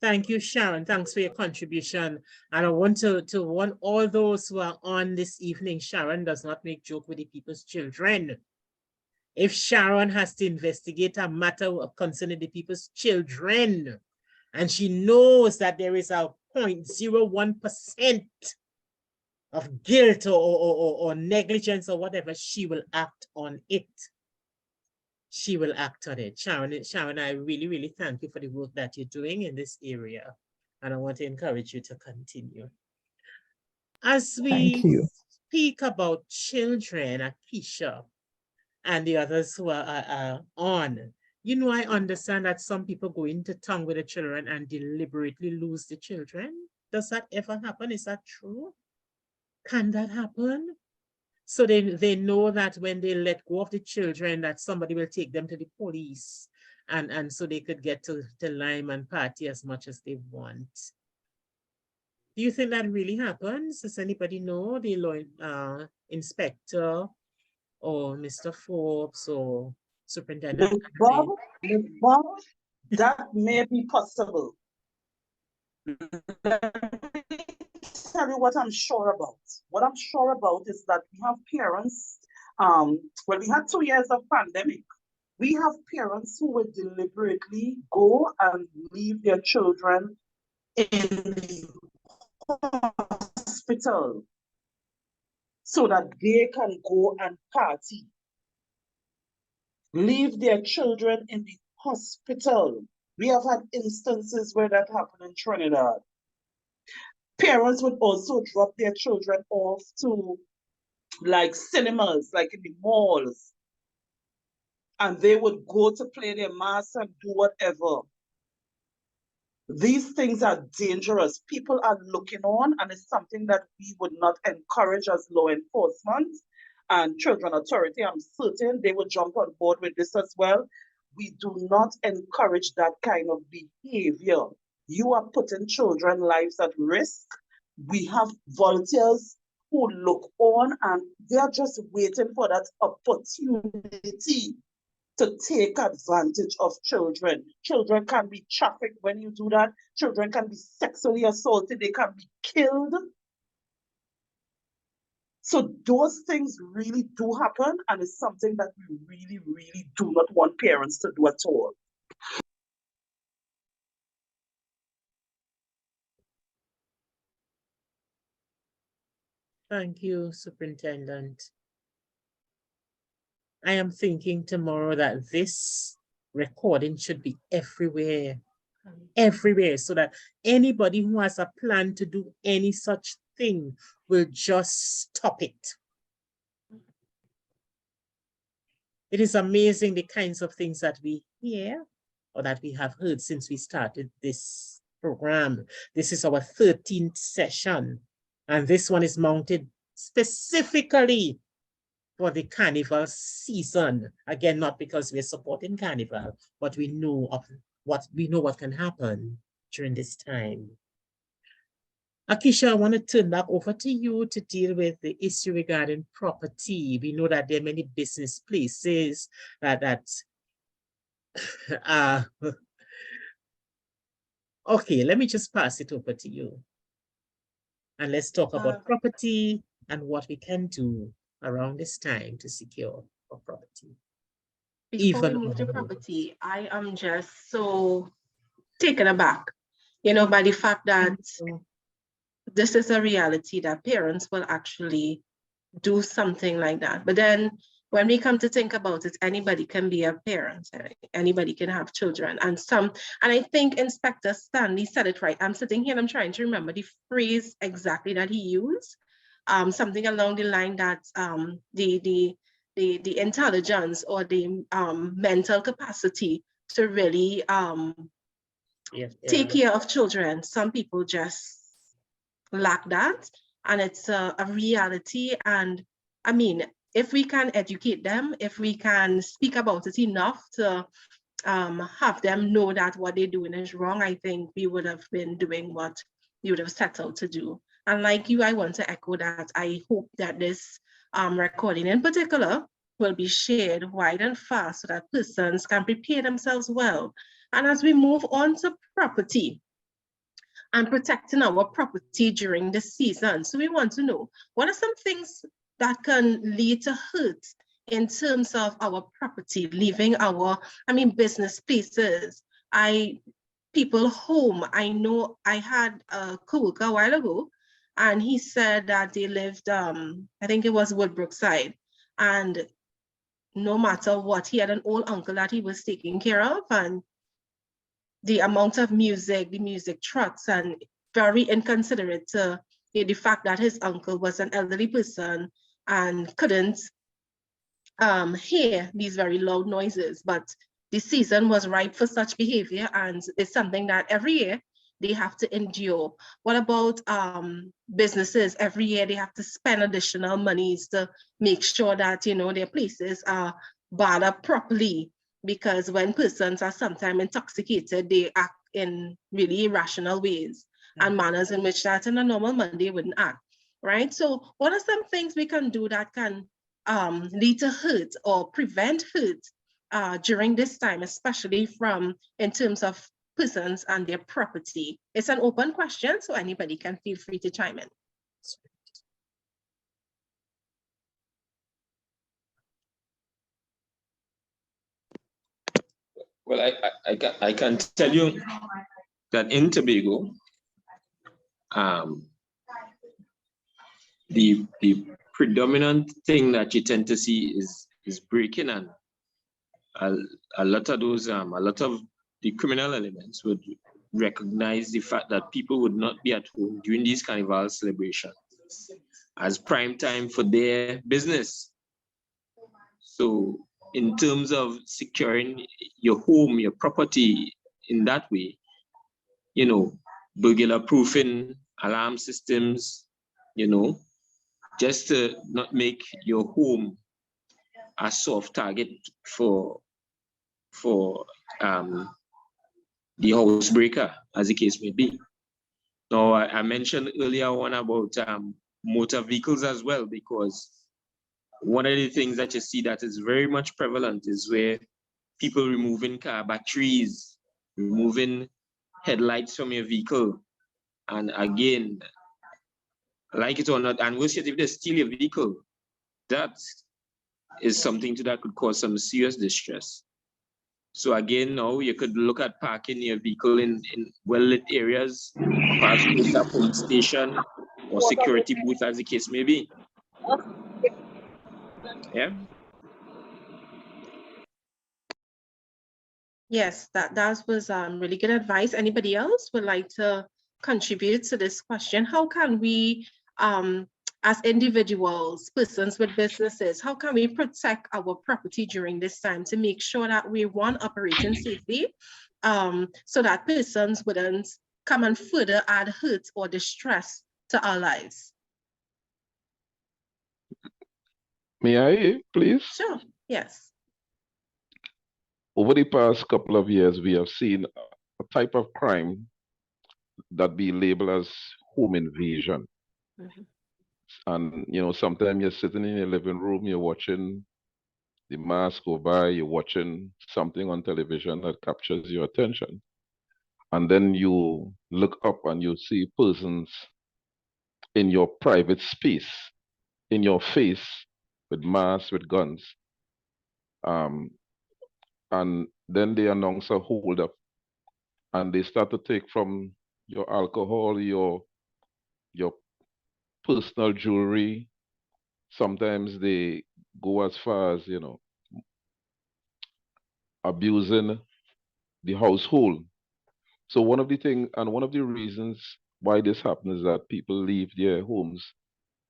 Thank you, Sharon. Thanks for your contribution. And I want to warn all those who are on this evening, Sharon does not make joke with the people's children. If Sharon has to investigate a matter concerning the people's children, and she knows that there is a 0.01% of guilt or negligence or whatever, she will act on it. She will act on it. Sharon, I really, really thank you for the work that you're doing in this area. And I want to encourage you to continue. As we speak about children, Akeisha, and the others who are on, you know, I understand that some people go into town with the children and deliberately lose the children. Does that ever happen? Is that true? Can that happen? So they know that when they let go of the children, that somebody will take them to the police, and so they could get to lime and party as much as they want. Do you think that really happens? Does anybody know, the law inspector or Mr. Forbes or Superintendent? Bob, that may be possible. Let me tell you what I'm sure about. What I'm sure about is that we have parents, well, we had 2 years of pandemic. We have parents who would deliberately go and leave their children in the hospital so that they can go and party. Leave their children in the hospital. We have had instances where that happened in Trinidad. Parents would also drop their children off to like cinemas, like in the malls. And they would go to play their mass and do whatever. These things are dangerous. People are looking on, and it's something that we would not encourage as law enforcement and Children Authority. I'm certain they would jump on board with this as well. We do not encourage that kind of behavior. You are putting children's lives at risk. We have volunteers who look on and they're just waiting for that opportunity to take advantage of children. Children can be trafficked when you do that. Children can be sexually assaulted. They can be killed. So those things really do happen, and it's something that we really, really do not want parents to do at all. Thank you, Superintendent. I am thinking tomorrow that this recording should be everywhere, so that anybody who has a plan to do any such thing will just stop it. It is amazing the kinds of things that we hear or that we have heard since we started this program. This is our 13th session. And this one is mounted specifically for the carnival season. Again, not because we're supporting carnival, but we know what can happen during this time. Akisha, I want to turn back over to you to deal with the issue regarding property. We know that there are many business places that okay, let me just pass it over to you. And let's talk about property and what we can do around this time to secure our property. Before we Even move to on- property, I am just so taken aback, you know, by the fact that this is a reality that parents will actually do something like that. But then when we come to think about it, anybody can be a parent, anybody can have children. And I think Inspector Stanley said it right. I'm sitting here and I'm trying to remember the phrase exactly that he used. Something along the line that the intelligence or the mental capacity to really take care of children. Some people just lack that, and it's a reality. And I mean, if we can educate them, if we can speak about it enough to have them know that what they're doing is wrong, I think we would have been doing what we would have set out to do. And like you, I want to echo that. I hope that this recording in particular will be shared wide and fast so that persons can prepare themselves well. And as we move on to property and protecting our property during the season, so we want to know, what are some things that can lead to hurt in terms of our property, leaving our, business places, people home? I know I had a coworker a while ago, and he said that they lived, I think it was Woodbrook side, and no matter what, he had an old uncle that he was taking care of, and the amount of music, the music trucks, and very inconsiderate to the fact that his uncle was an elderly person and couldn't hear these very loud noises. But the season was ripe for such behavior, and it's something that every year they have to endure. What about businesses? Every year they have to spend additional monies to make sure that, you know, their places are barred up properly, because when persons are sometimes intoxicated, they act in really irrational ways and manners in which that in a normal Monday wouldn't act, right? So what are some things we can do that can lead to hurt or prevent hurt during this time, especially in terms of persons and their property? It's an open question, so anybody can feel free to chime in. Well, I can tell you that in Tobago, the predominant thing that you tend to see is breaking, and a lot of those a lot of the criminal elements would recognize the fact that people would not be at home during these carnival celebrations as prime time for their business. So in terms of securing your home, your property in that way, you know, burglar proofing, alarm systems, you know, just to not make your home a soft target for the housebreaker, as the case may be. Now, I mentioned earlier one about motor vehicles as well, because one of the things that you see that is very much prevalent is where people removing car batteries, removing headlights from your vehicle. And again, like it or not, and worse yet, if they steal your vehicle, that is something that could cause some serious distress. So again, now you could look at parking your vehicle in well-lit areas, perhaps close to a police station or security booth, as the case may be. Yeah. Yes, that was really good advice. Anybody else would like to contribute to this question? How can we, as individuals, persons with businesses, how can we protect our property during this time to make sure that we operating safely, so that persons wouldn't come and further add hurt or distress to our lives? May I, please? Sure, yes. Over the past couple of years, we have seen a type of crime that be labeled as home invasion. Mhm. And, you know, sometimes you're sitting in your living room, you're watching the mass go by, you're watching something on television that captures your attention. And then you look up and you see persons in your private space, in your face, with masks, with guns. And then they announce a hold up and they start to take from your alcohol, your personal jewelry. Sometimes they go as far as, you know, abusing the household. So one of the things and one of the reasons why this happens is that people leave their homes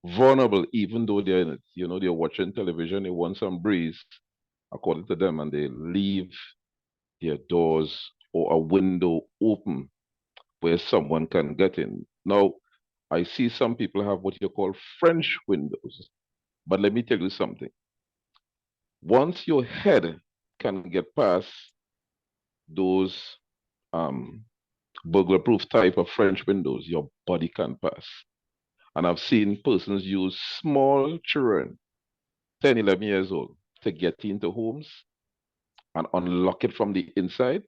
vulnerable, even though they're in it. You know, they're watching television, they want some breeze, according to them, and they leave their doors or a window open where someone can get in. Now, I see some people have what you call French windows, but let me tell you something. Once your head can get past those burglar-proof type of French windows, your body can pass. And I've seen persons use small children, 10, 11 years old, to get into homes and unlock it from the inside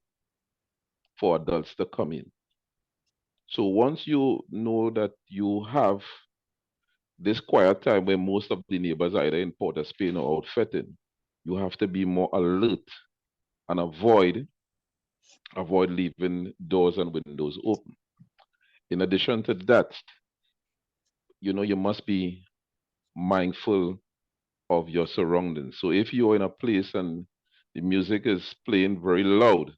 for adults to come in. So once you know that you have this quiet time where most of the neighbors are either in Port of Spain or out fetting, you have to be more alert and avoid leaving doors and windows open. In addition to that, you know, you must be mindful of your surroundings. So if you're in a place and the music is playing very loud,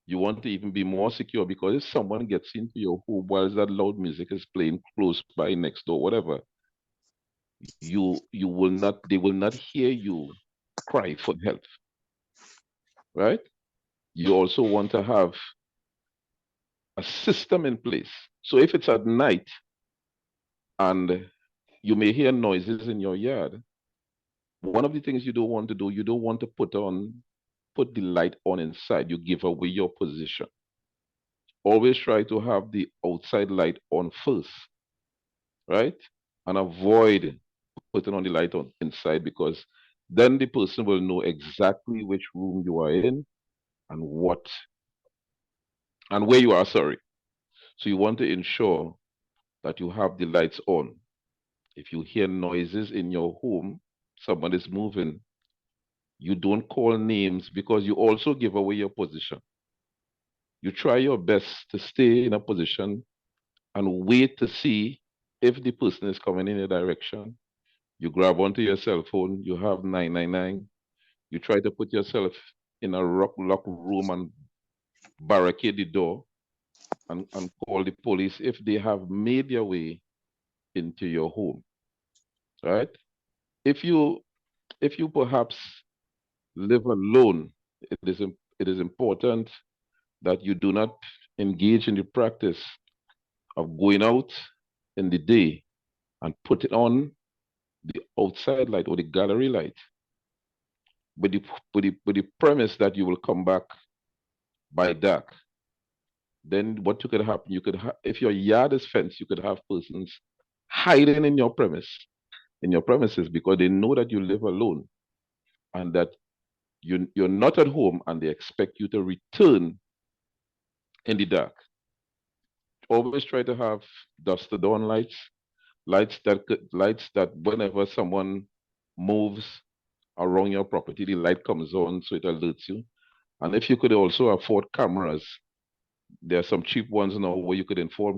you want to even be more secure, because if someone gets into your home while that loud music is playing close by, next door, whatever, they will not hear you cry for help, right? You also want to have a system in place. So if it's at night and you may hear noises in your yard, one of the things you don't want to do, you don't want to put the light on inside. You give away your position. Always try to have the outside light on first, right? And avoid putting on the light on inside, because then the person will know exactly which room you are in and where you are, sorry. So you want to ensure that you have the lights on. If you hear noises in your home, someone is moving, you don't call names, because you also give away your position. You try your best to stay in a position and wait to see if the person is coming in your direction. You grab onto your cell phone, you have 999. You try to put yourself in a locked room and barricade the door and call the police if they have made their way into your home, right? If you perhaps live alone, it is important that you do not engage in the practice of going out in the day and putting on the outside light or the gallery light with the premise that you will come back by dark. Then what could happen, if your yard is fenced, you could have persons hiding in your premises, because they know that you live alone and that you're not at home, and they expect you to return in the dark. Always try to have dusted on lights that whenever someone moves around your property, the light comes on so it alerts you. And if you could also afford cameras, there are some cheap ones now where you could install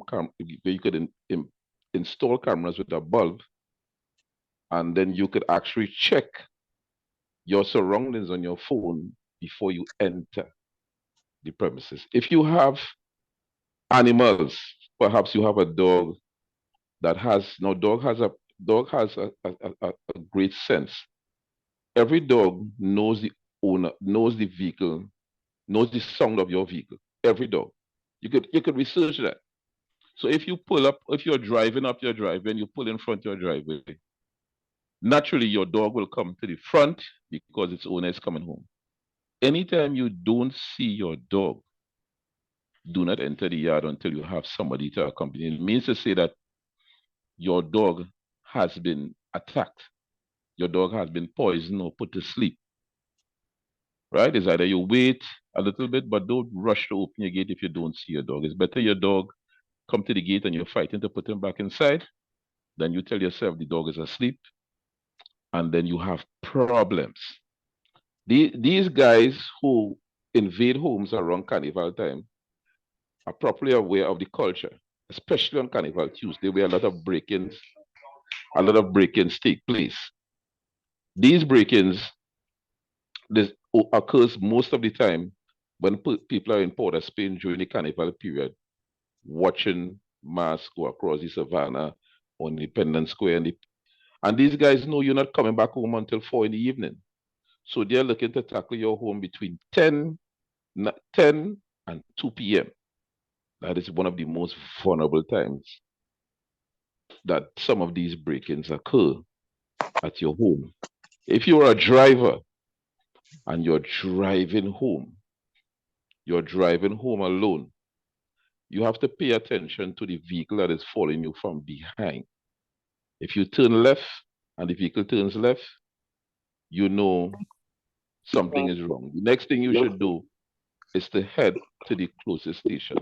cameras with a bulb, and then you could actually check your surroundings on your phone before you enter the premises. If you have animals, perhaps you have a dog that has a great sense. Every dog knows the owner, knows the vehicle, knows the sound of your vehicle. Every dog. You could research that. So if you're driving up your driveway and you pull in front of your driveway, naturally your dog will come to the front because its owner is coming home. Anytime you don't see your dog, do not enter the yard until you have somebody to accompany. It means to say that your dog has been attacked. Your dog has been poisoned or put to sleep. Right? It's either you wait a little bit, but don't rush to open your gate if you don't see your dog. It's better your dog come to the gate and you're fighting to put him back inside than you tell yourself the dog is asleep and then you have problems. These guys who invade homes around Carnival time are properly aware of the culture, especially on Carnival Tuesday, where a lot of break-ins take place. These break-ins occurs most of the time when people are in Port of Spain during the Carnival period, watching mass go across the savannah on Independence Square. And these guys know you're not coming back home until 4 in the evening. So they're looking to tackle your home between 10 and 2 p.m. That is one of the most vulnerable times that some of these break-ins occur at your home. If you're a driver and you're driving home alone, you have to pay attention to the vehicle that is following you from behind. If you turn left and the vehicle turns left, you know something is wrong. The next thing you should do is to head to the closest station.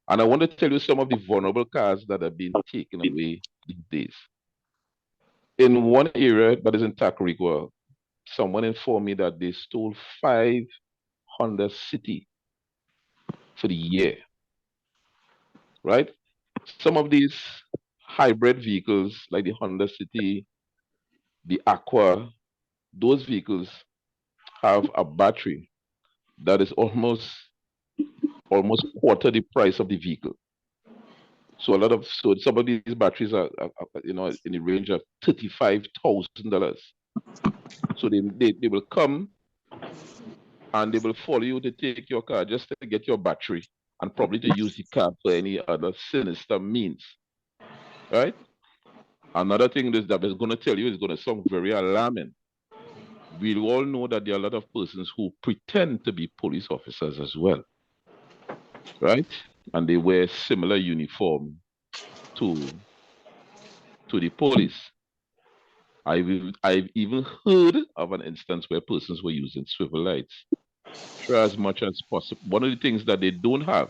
And I want to tell you some of the vulnerable cars that have been taken away these days. In one area that is in Tacarigua, someone informed me that they stole 5 Honda City for the year, right? Some of these hybrid vehicles like the Honda City, the Aqua, those vehicles have a battery that is almost quarter the price of the vehicle. So some of these batteries are in the range of $35,000. So they will come and they will follow you to take your car just to get your battery and probably to use the car for any other sinister means, right? Another thing that is going to tell you is going to sound very alarming. We all know that there are a lot of persons who pretend to be police officers as well, right? And they wear similar uniform to the police. I've even heard of an instance where persons were using swivel lights. Try as much as possible. One of the things that they don't have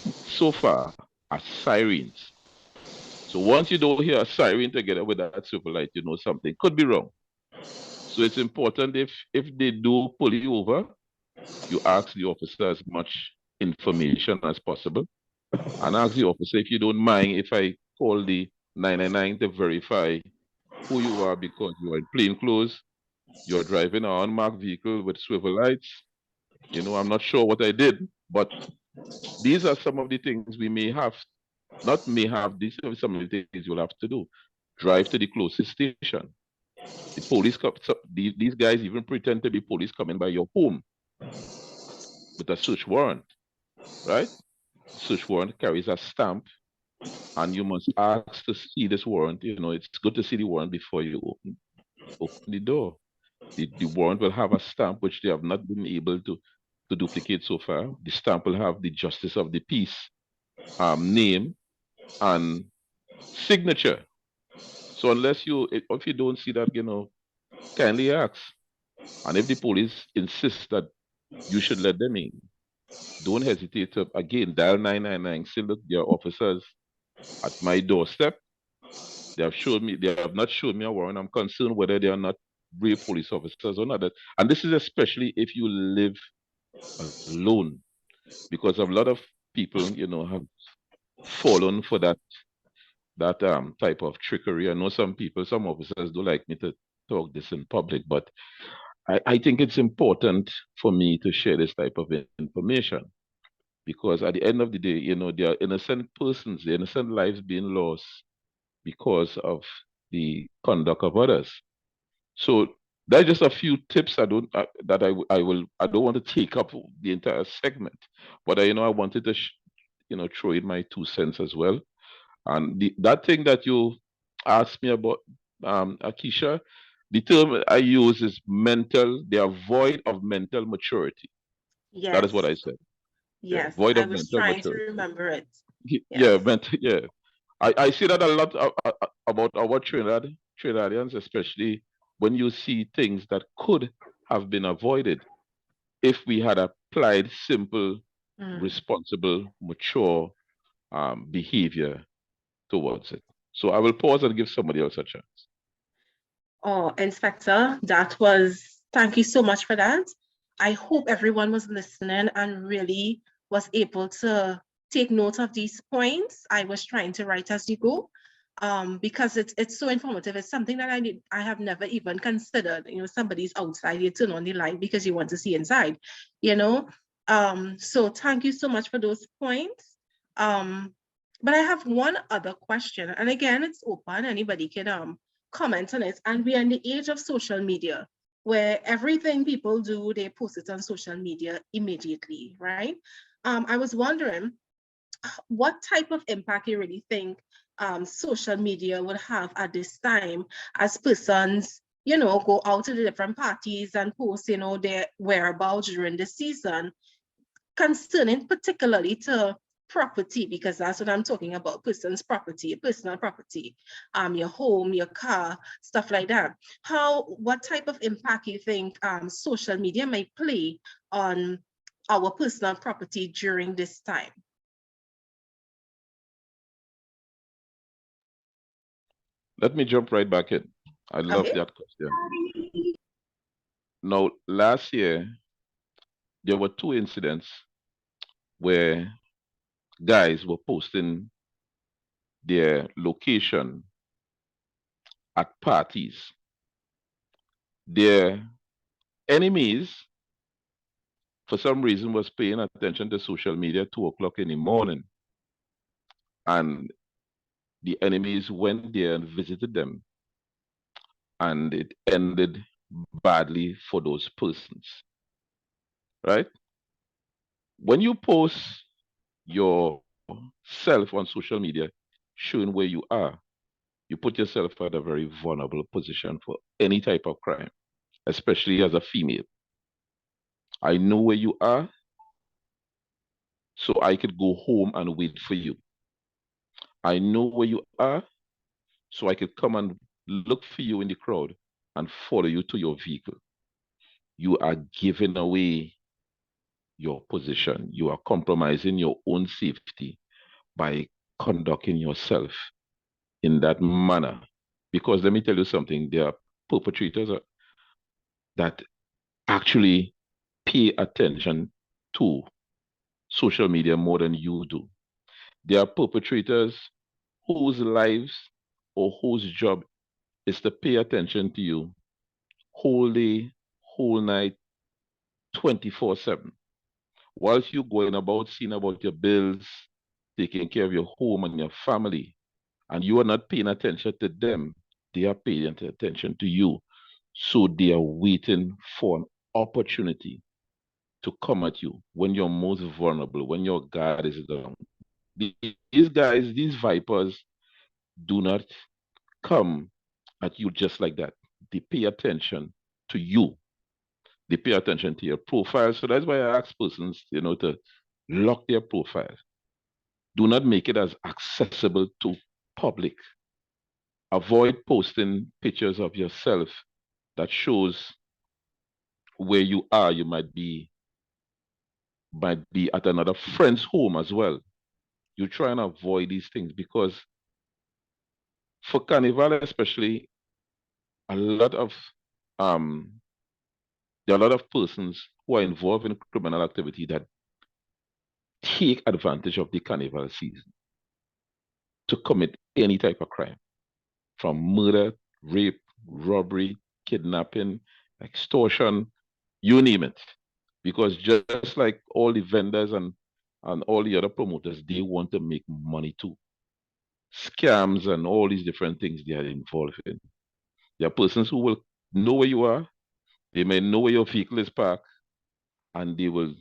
so far are sirens. So once you don't hear a siren together with that swivel light, you know something could be wrong. So it's important if they do pull you over, you ask the officer as much information as possible. And ask the officer if you don't mind if I call the 999 to verify who you are because you are in plain clothes, you're driving an unmarked vehicle with swivel lights. You know, I'm not sure what I did, but these are some of the things we may have, these are some of the things you'll have to do. Drive to the closest station. The police, these guys even pretend to be police coming by your home with a search warrant, right? Search warrant carries a stamp and you must ask to see this warrant. You know, it's good to see the warrant before you open the door. The warrant will have a stamp which they have not been able to duplicate so far. The stamp will have the justice of the peace name and signature. So if you don't see that, you know, kindly ask. And if the police insist that you should let them in, don't hesitate to, again, dial 999. Say, look, there are officers at my doorstep. They have not shown me a warrant. I'm concerned whether they are not real police officers or not. And this is especially if you live alone, because a lot of people, you know, have fallen for that type of trickery. I know some officers don't like me to talk this in public, but I think it's important for me to share this type of information, because at the end of the day, you know, there are innocent persons, the innocent lives being lost because of the conduct of others. So that's just a few tips. I don't want to take up the entire segment, but I wanted to throw in my 2 cents as well. And that thing that you asked me about Akisha, the term I use is mental, they are void of mental maturity. That is what Yes, I said. Yeah, yes. void I of was mental trying to maturity. remember it. Yeah, Yes. yeah. I see that a lot about our Trinidadians, especially when you see things that could have been avoided if we had applied simple, Mm. responsible, mature behavior towards it. So I will pause and give somebody else a chance. Oh, Inspector, thank you so much for that. I hope everyone was listening and really was able to take note of these points I was trying to write as you go, because it's so informative. It's something that I have never even considered. Somebody's outside, you turn on the light because you want to see inside, So thank you so much for those points. But I have one other question, and again, it's open. Anybody can comment on it. And we are in the age of social media, where everything people do, they post it on social media immediately, right? I was wondering what type of impact you really think social media would have at this time as persons, go out to the different parties and post, their whereabouts during the season, concerning particularly to property, because that's what I'm talking about, personal property, your home, your car, stuff like that. What type of impact you think social media might play on our personal property during this time? Let me jump right back in. I love Okay. that question. Now, last year, there were 2 incidents where guys were posting their location at parties. Their enemies, for some reason, was paying attention to social media at 2 o'clock in the morning. And the enemies went there and visited them. And it ended badly for those persons. Right? When you post yourself on social media, showing where you are, you put yourself at a very vulnerable position for any type of crime, especially as a female. I know where you are, so I could go home and wait for you. I know where you are, so I could come and look for you in the crowd and follow you to your vehicle. You are giving away your position. You are compromising your own safety by conducting yourself in that manner. Because let me tell you something, there are perpetrators that actually pay attention to social media more than you do. There are perpetrators whose lives or whose job is to pay attention to you whole day, whole night, 24/7. Whilst you going about seeing about your bills, taking care of your home and your family, and you are not paying attention to them, they are paying attention to you. So they are waiting for an opportunity to come at you when you're most vulnerable, when your guard is down. These guys, these vipers, do not come at you just like that. They pay attention to you. They pay attention to your profile. So that's why I ask persons, to lock their profile. Do not make it as accessible to public. Avoid posting pictures of yourself that shows where you are. You might be at another friend's home as well. You try and avoid these things because for carnival especially, a lot of there are a lot of persons who are involved in criminal activity that take advantage of the carnival season to commit any type of crime, from murder, rape, robbery, kidnapping, extortion, you name it. Because just like all the vendors and all the other promoters, they want to make money too. Scams and all these different things they are involved in. There are persons who will know where you are, they may know where your vehicle is parked, and they will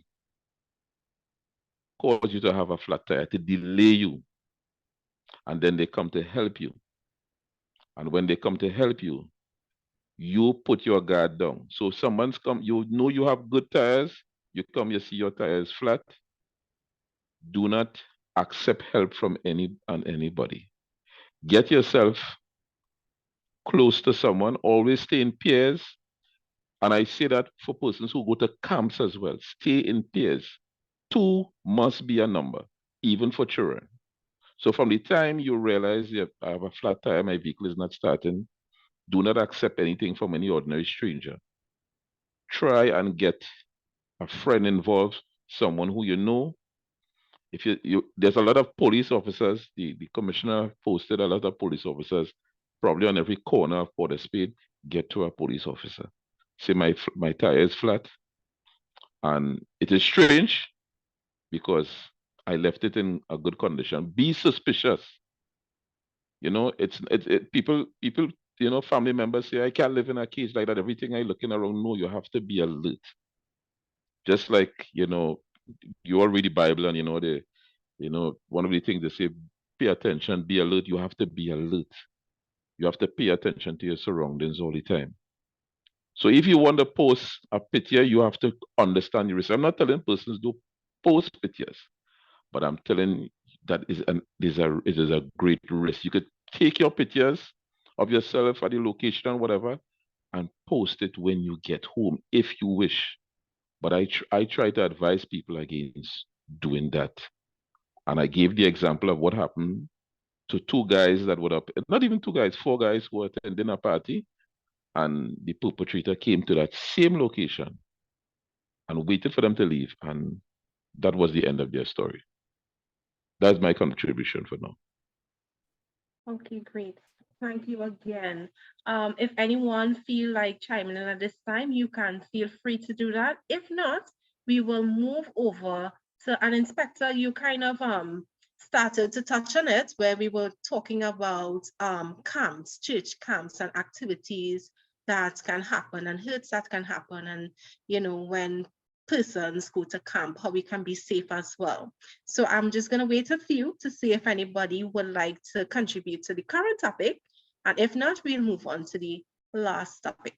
cause you to have a flat tire to delay you. And then they come to help you. And when they come to help you, you put your guard down. So someone's come, you know you have good tires, you come, you see your tires flat. Do not accept help from anybody. Get yourself close to someone, always stay in pairs. And I say that for persons who go to camps as well, stay in pairs. 2 must be a number, even for children. So from the time you realize I have a flat tire, my vehicle is not starting, do not accept anything from any ordinary stranger. Try and get a friend involved, someone who you know. If there's a lot of police officers, the commissioner posted a lot of police officers, probably on every corner of Port of Spain. Get to a police officer. Say my tire is flat. And it is strange because I left it in a good condition. Be suspicious. You know, people, you know, family members say, I can't live in a cage like that. Everything I looking around, no, you have to be alert. Just like, you know, you all read the Bible and, you know, one of the things they say, pay attention, be alert. You have to be alert. You have to pay attention to your surroundings all the time. So if you want to post a picture, you have to understand your risk. I'm not telling persons to post pictures, but I'm telling that it is a great risk. You could take your pictures of yourself at the location and whatever, and post it when you get home, if you wish. But I try to advise people against doing that. And I gave the example of what happened to 2 guys that would have, not even 2 guys, 4 guys who were attending a party, and the perpetrator came to that same location and waited for them to leave, and that was the end of their story. That's my contribution for now. Okay, great. Thank you again. If anyone feel like chiming in at this time, you can feel free to do that. If not, we will move over to an inspector. You kind of started to touch on it where we were talking about camps, church camps and activities that can happen and hurts that can happen. And, you know, when persons go to camp, how we can be safe as well. So I'm just going to wait a few to see if anybody would like to contribute to the current topic. And if not, we'll move on to the last topic.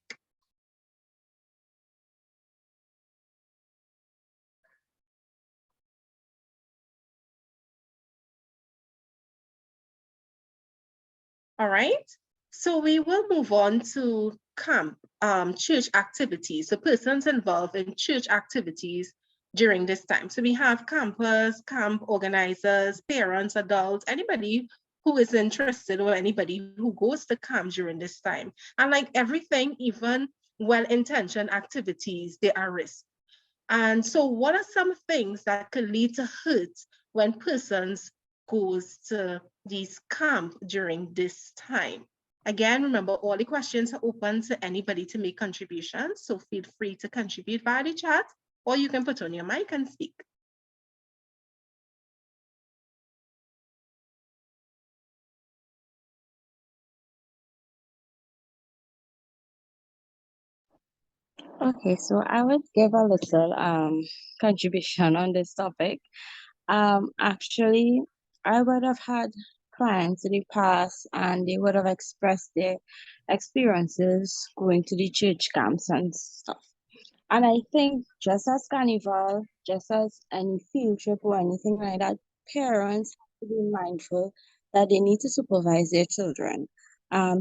All right, so we will move on to camp, church activities, the persons involved in church activities during this time. So we have campers, camp organizers, parents, adults, anybody who is interested or anybody who goes to camp during this time. And like everything, even well-intentioned activities, there are risks. And so what are some things that could lead to hurt when persons goes to these camp during this time? Again, remember, all the questions are open to anybody to make contributions. So feel free to contribute via the chat, or you can put on your mic and speak. Okay, so I would give a little contribution on this topic. Actually, I would have had clients in the past and they would have expressed their experiences going to the church camps and stuff. And I think just as carnival, just as any field trip or anything like that, parents have to be mindful that they need to supervise their children,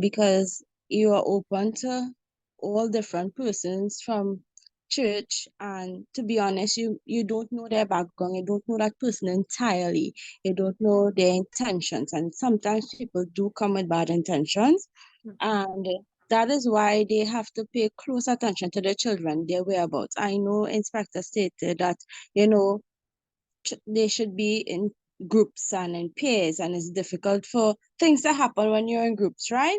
because you are open to all different persons from church, and to be honest, you don't know their background, you don't know that person entirely, you don't know their intentions, and sometimes people do come with bad intentions, and that is why they have to pay close attention to their children, their whereabouts. I know Inspector stated that, you know, they should be in groups and in pairs, and it's difficult for things to happen when you're in groups, right?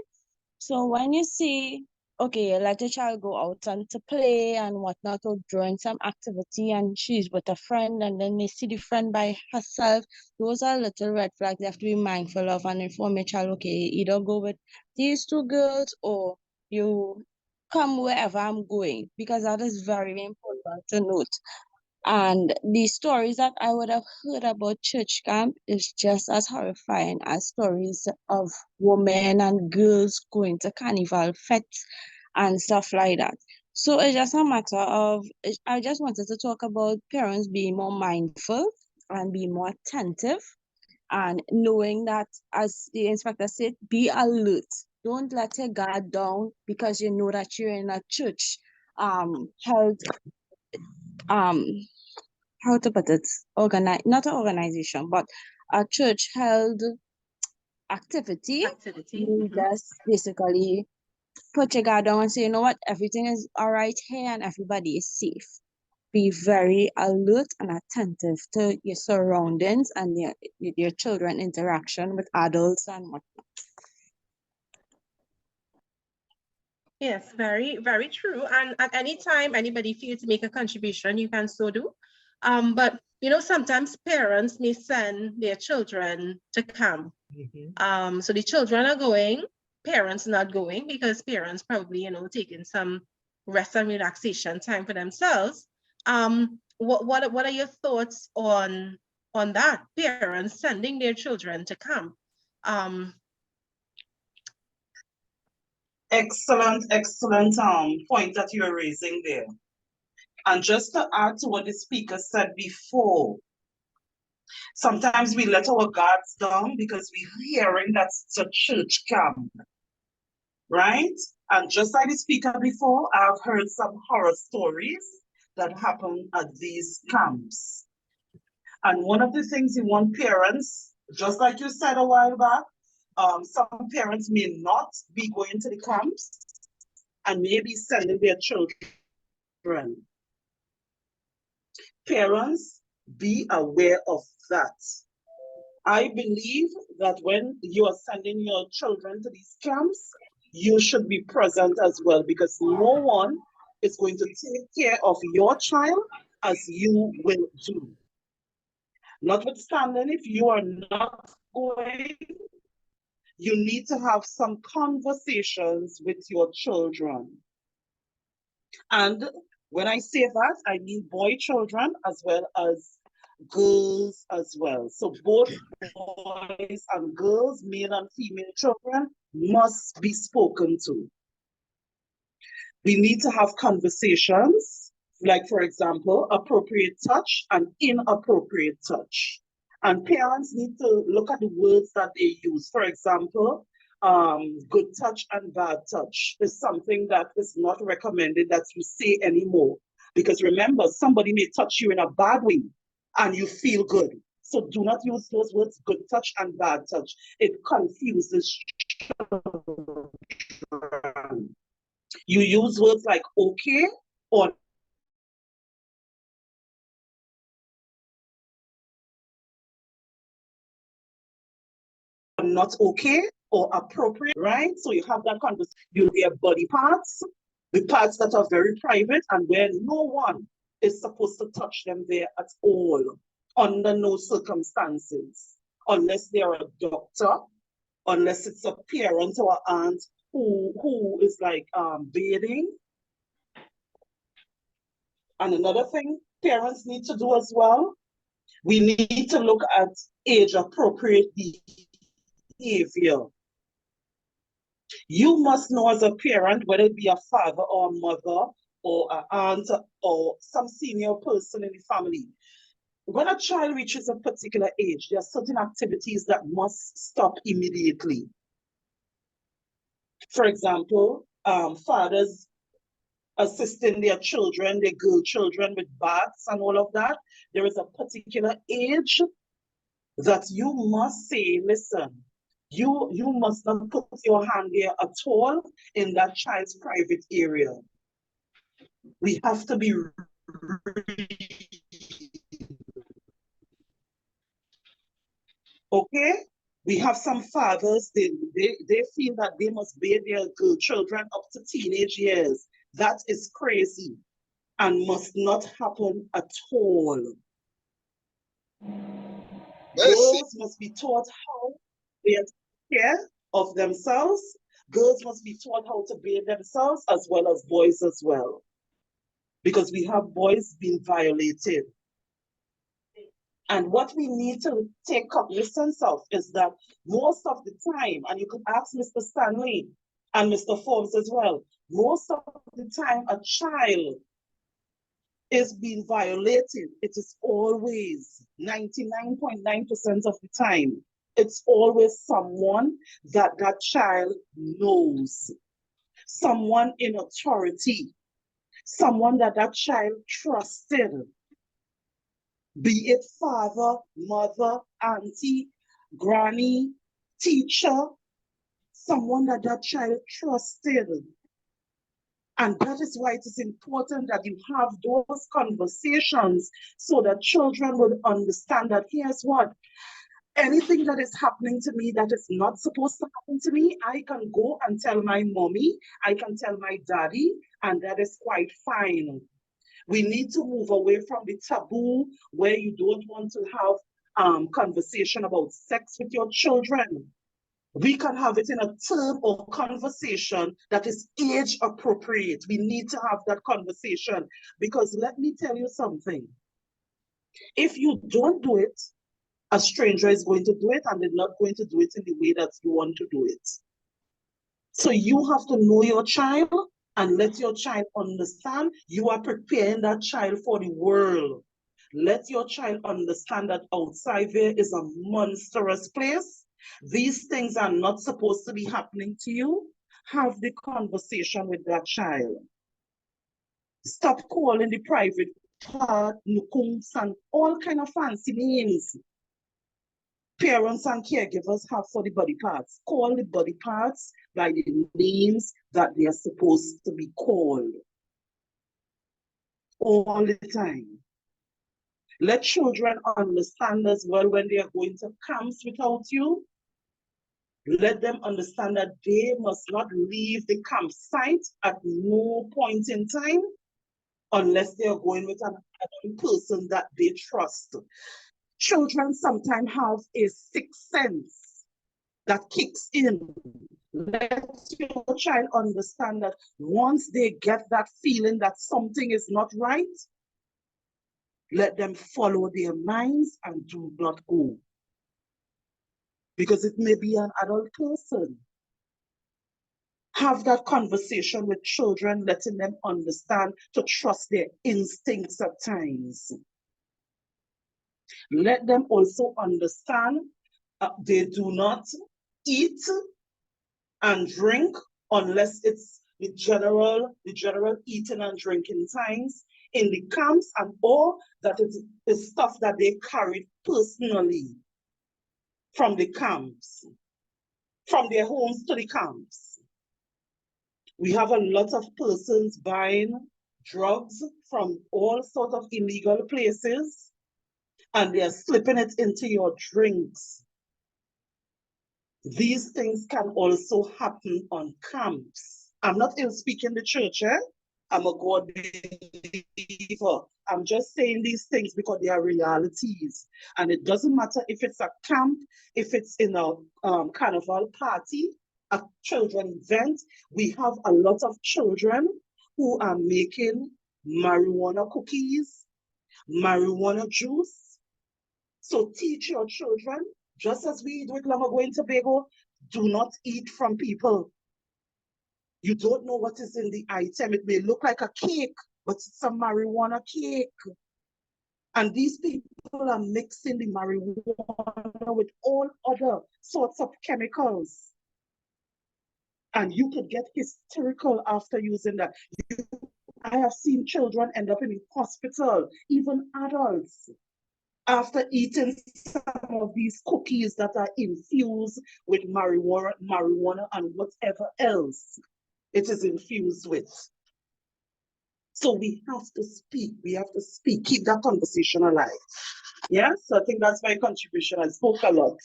So when you see, okay, you let a child go out and to play and whatnot, or join some activity, and she's with a friend, and then they see the friend by herself, those are little red flags you have to be mindful of and inform your child, okay, either go with these 2 girls or you come wherever I'm going, because that is very important to note. And the stories that I would have heard about church camp is just as horrifying as stories of women and girls going to carnival fetes and stuff like that. So it's just a matter of, I just wanted to talk about parents being more mindful and be more attentive and knowing that, as the inspector said, be alert. Don't let your guard down because you know that you're in a church held how to put it, not an organization, but a church held activity. You just basically put your guard down and say, you know what, everything is all right here and everybody is safe. Be very alert and attentive to your surroundings and your children interaction with adults and whatnot. Yes, very, very true. And at any time anybody feels to make a contribution, you can so do. But you know, sometimes parents may send their children to camp. So the children are going, parents not going because parents probably, you know, taking some rest and relaxation time for themselves. What are your thoughts on that? Parents sending their children to camp. Excellent point that you're raising there. And just to add to what the speaker said before, sometimes we let our guards down because we're hearing that it's a church camp, right? And just like the speaker before, I've heard some horror stories that happen at these camps. And one of the things you want parents, just like you said a while back, some parents may not be going to the camps and may be sending their children. Parents, be aware of that. I believe that when you are sending your children to these camps, you should be present as well, because no one is going to take care of your child as you will do. Notwithstanding, if you are not going, you need to have some conversations with your children. And when I say that, I mean boy children as well as girls as well. So both boys and girls, male and female children, must be spoken to. We need to have conversations, like, for example, appropriate touch and inappropriate touch. And parents need to look at the words that they use. For example, good touch and bad touch is something that is not recommended that you say anymore. Because remember, somebody may touch you in a bad way and you feel good. So do not use those words, good touch and bad touch. It confuses children. You use words like okay or not okay or appropriate, right? So you have that conversation. You wear body parts, the parts that are very private and where no one is supposed to touch them there at all, under no circumstances, unless they're a doctor, unless it's a parent or aunt who is like bathing. And another thing parents need to do as well, we need to look at age-appropriate behavior. You must know as a parent, whether it be a father or a mother or an aunt or some senior person in the family, when a child reaches a particular age, there are certain activities that must stop immediately. For example, fathers assisting their children, their girl children with baths and all of that. There is a particular age that you must say, listen, you must not put your hand there at all in that child's private area. We have to be okay? We have some fathers, they feel that they must bathe their girl children up to teenage years. That is crazy and must not happen at all. Girls must be taught how they take care of themselves. Girls must be taught how to bathe themselves as well as boys as well. Because we have boys being violated And what we need to take cognizance of is that most of the time, and you could ask Mr. Stanley and Mr. Forbes as well, most of the time a child is being violated. It is always 99.9% of the time. It's always someone that that child knows, someone in authority, someone that that child trusted, be it father, mother, auntie, granny, teacher, someone that that child trusted. And that is why it is important that you have those conversations so that children would understand that here's what, anything that is happening to me that is not supposed to happen to me, I can go and tell my mommy, I can tell my daddy, and that is quite fine. We need to move away from the taboo where you don't want to have conversation about sex with your children. We can have it in a term or conversation that is age appropriate. We need to have that conversation because let me tell you something. If you don't do it, a stranger is going to do it and they're not going to do it in the way that you want to do it. So you have to know your child and let your child understand you are preparing that child for the world. Let your child understand that outside there is a monstrous place. These things are not supposed to be happening to you. Have the conversation with that child. Stop calling the private part nukums and all kind of fancy names parents and caregivers have for the body parts. Call the body parts by the names that they are supposed to be called all the time. Let children understand as well when they are going to camps without you. Let them understand that they must not leave the campsite at no point in time unless they are going with another person that they trust. Children sometimes have a sixth sense that kicks in. Let your child understand that once they get that feeling that something is not right, let them follow their minds and do not go. Because it may be an adult person. Have that conversation with children, letting them understand to trust their instincts at times. Let them also understand they do not eat and drink unless it's the general eating and drinking times in the camps, and all that is stuff that they carried personally from the camps, from their homes to the camps. We have a lot of persons buying drugs from all sorts of illegal places, and they are slipping it into your drinks. These things can also happen on camps. I'm not ill speaking the church, eh? I'm a God believer. I'm just saying these things because they are realities. And it doesn't matter if it's a camp, if it's in a carnival party, a children event. We have a lot of children who are making marijuana cookies, marijuana juice. So teach your children, just as we do it long ago in Tobago, do not eat from people. You don't know what is in the item. It may look like a cake, but it's a marijuana cake. And these people are mixing the marijuana with all other sorts of chemicals. And you could get hysterical after using that. I have seen children end up in the hospital, even adults, after eating some of these cookies that are infused with marijuana and whatever else it is infused with. So we have to speak. We have to speak. Keep that conversation alive. Yeah, so I think that's my contribution. I spoke a lot.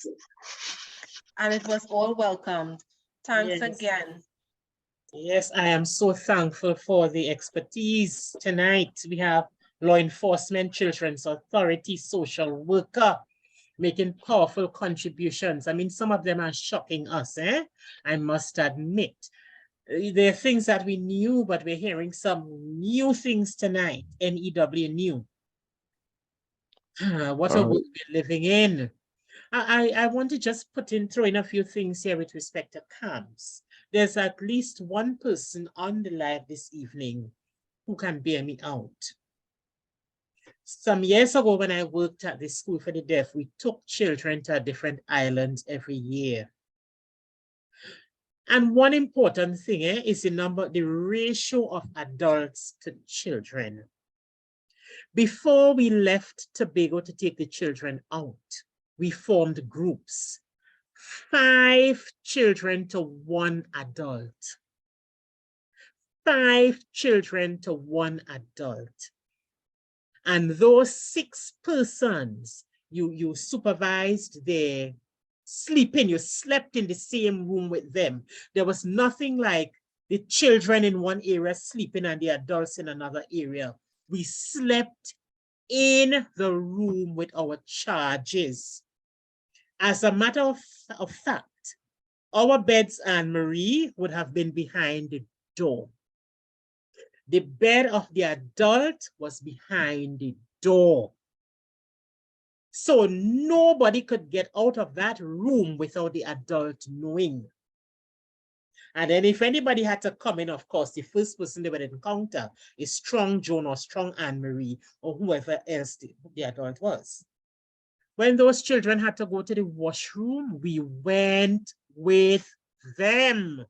And it was all welcomed. Thanks Yes. again. Yes, I am so thankful for the expertise tonight. We have law enforcement, children's authority, social worker, making powerful contributions. I mean, some of them are shocking us, I must admit. There are things that we knew, but we're hearing some new things tonight. NEW new. What a world we're living in. I want to just throw in a few things here with respect to camps. There's at least one person on the live this evening who can bear me out. Some years ago, when I worked at the School for the Deaf, we took children to different islands every year. And one important thing is the ratio of adults to children. Before we left Tobago to take the children out, we formed groups, 5 children to 1 adult. 5 children to 1 adult. And those 6 persons, you supervised their sleeping, you slept in the same room with them. There was nothing like the children in one area sleeping and the adults in another area. We slept in the room with our charges. As a matter of fact, our beds, Anne-Marie, would have been behind the door. The bed of the adult was behind the door. So nobody could get out of that room without the adult knowing. And then if anybody had to come in, of course, the first person they would encounter is Strong Joan or Strong Anne-Marie or whoever else the adult was. When those children had to go to the washroom, we went with them.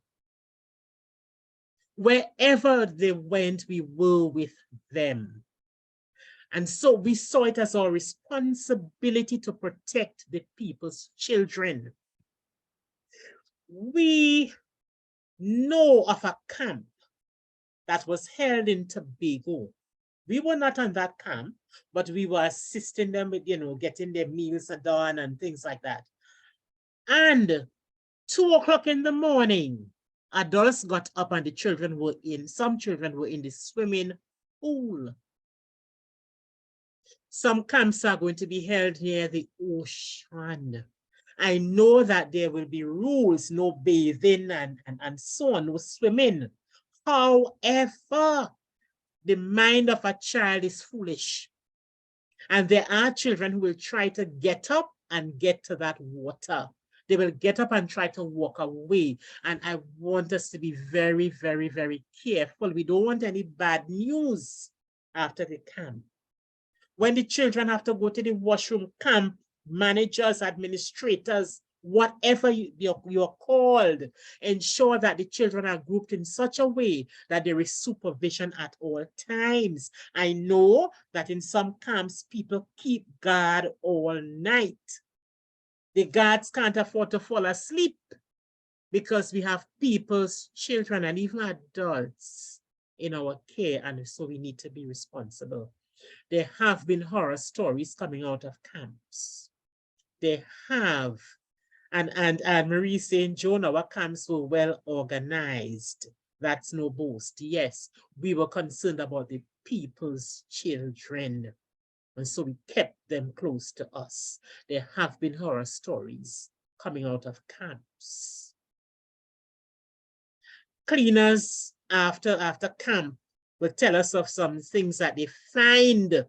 Wherever they went, we were with them. And so we saw it as our responsibility to protect the people's children. We know of a camp that was held in Tobago. We were not on that camp, but we were assisting them with, getting their meals done and things like that. And 2 o'clock in the morning, adults got up and the children were in. Some children were in the swimming pool. Some camps are going to be held near the ocean. I know that there will be rules, no bathing and so on, no swimming. However, the mind of a child is foolish. And there are children who will try to get up and get to that water. They will get up and try to walk away. And I want us to be very, very, very careful. We don't want any bad news after the camp. When the children have to go to the washroom, camp managers, administrators, whatever you're called, ensure that the children are grouped in such a way that there is supervision at all times. I know that in some camps, people keep guard all night. The guards can't afford to fall asleep because we have people's children and even adults in our care, and so we need to be responsible. There have been horror stories coming out of camps. They have. And Marie St. John, our camps were well organized. That's no boast. Yes, we were concerned about the people's children. And so we kept them close to us. There have been horror stories coming out of camps. Cleaners after camp will tell us of some things that they find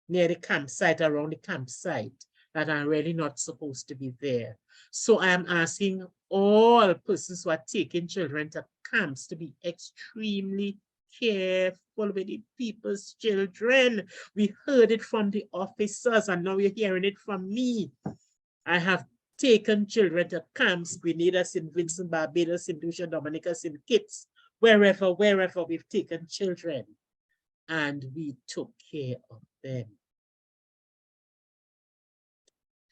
near the campsite, around the campsite, that are really not supposed to be there. So I am asking all persons who are taking children to camps to be extremely careful with the people's children. We heard it from the officers and now we're hearing it from me. I have taken children to camps, Grenada, St. Vincent, Barbados, St. Lucia, Dominica, St. Kitts, wherever we've taken children, and we took care of them.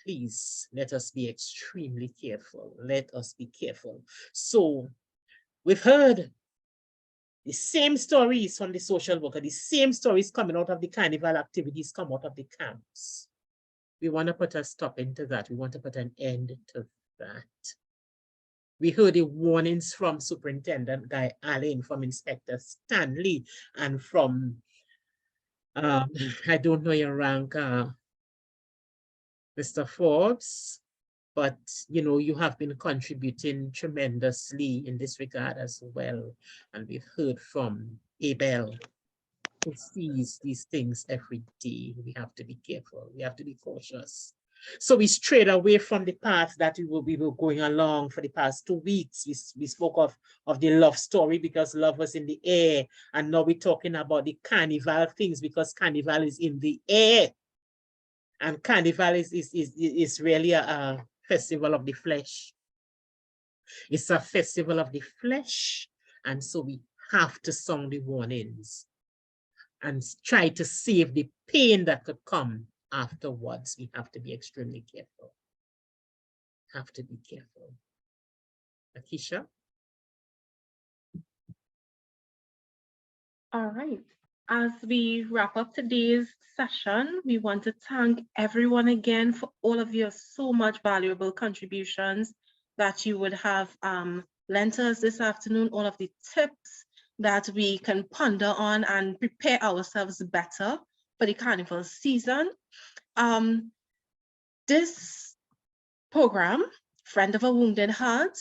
Please, let us be extremely careful. Let us be careful. So we've heard the same stories from the social worker, the same stories coming out of the carnival activities come out of the camps. We want to put a stop into that. We want to put an end to that. We heard the warnings from Superintendent Guy Allen, from Inspector Stanley, and from, I don't know your rank, Mr. Forbes, but you have been contributing tremendously in this regard as well. And we've heard from Abel. who sees these things every day. We have to be careful. We have to be cautious. So we strayed away from the path that we were going along for the past 2 weeks. We spoke of the love story because love was in the air. And now we're talking about the carnival things because carnival is in the air. And carnival is really a festival of the flesh. It's a festival of the flesh. And so we have to sound the warnings and try to save the pain that could come afterwards. We have to be extremely careful. Have to be careful. Akisha? All right. As we wrap up today's session, we want to thank everyone again for all of your so much valuable contributions that you would have lent us this afternoon, all of the tips that we can ponder on and prepare ourselves better for the carnival season. This program, Friend of a Wounded Heart,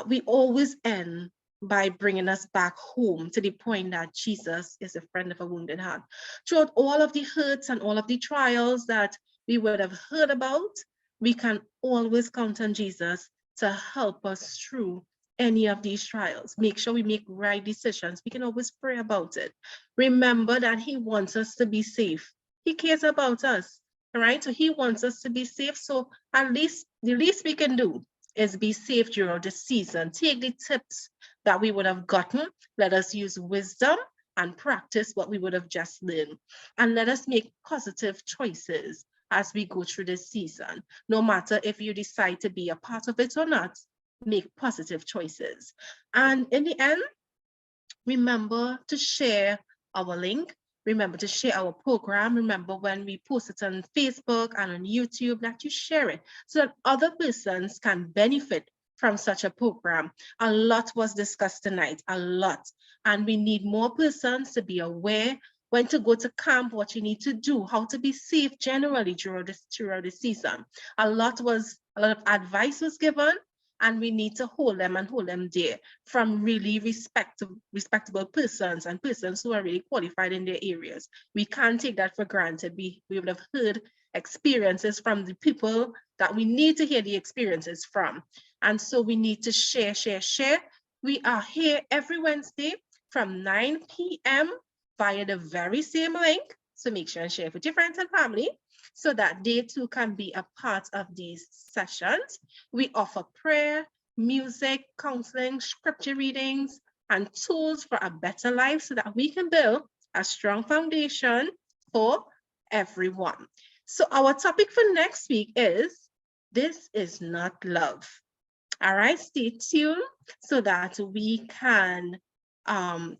we always end by bringing us back home to the point that Jesus is a friend of a wounded heart. Throughout all of the hurts and all of the trials that we would have heard about, we can always count on Jesus to help us through any of these trials. Make sure we make right decisions. We can always pray about it. Remember that he wants us to be safe. He cares about us, all right? So he wants us to be safe. So at least the least we can do is be safe during the season. Take the tips that we would have gotten. Let us use wisdom and practice what we would have just learned. And let us make positive choices as we go through this season. No matter if you decide to be a part of it or not, make positive choices. And in the end, remember to share our link. Remember to share our program. Remember when we post it on Facebook and on YouTube that you share it so that other persons can benefit from such a program. A lot was discussed tonight, a lot. And we need more persons to be aware when to go to camp, what you need to do, how to be safe generally throughout the season. A lot of advice was given, and we need to hold them there from really respectable persons and persons who are really qualified in their areas. We can't take that for granted. We would have heard experiences from the people that we need to hear the experiences from. And so we need to share. We are here every Wednesday from 9 p.m. via the very same link. So make sure and share with your friends and family so that they too can be a part of these sessions. We offer prayer, music, counseling, scripture readings, and tools for a better life so that we can build a strong foundation for everyone. So our topic for next week is, this is not love. All right, stay tuned so that we can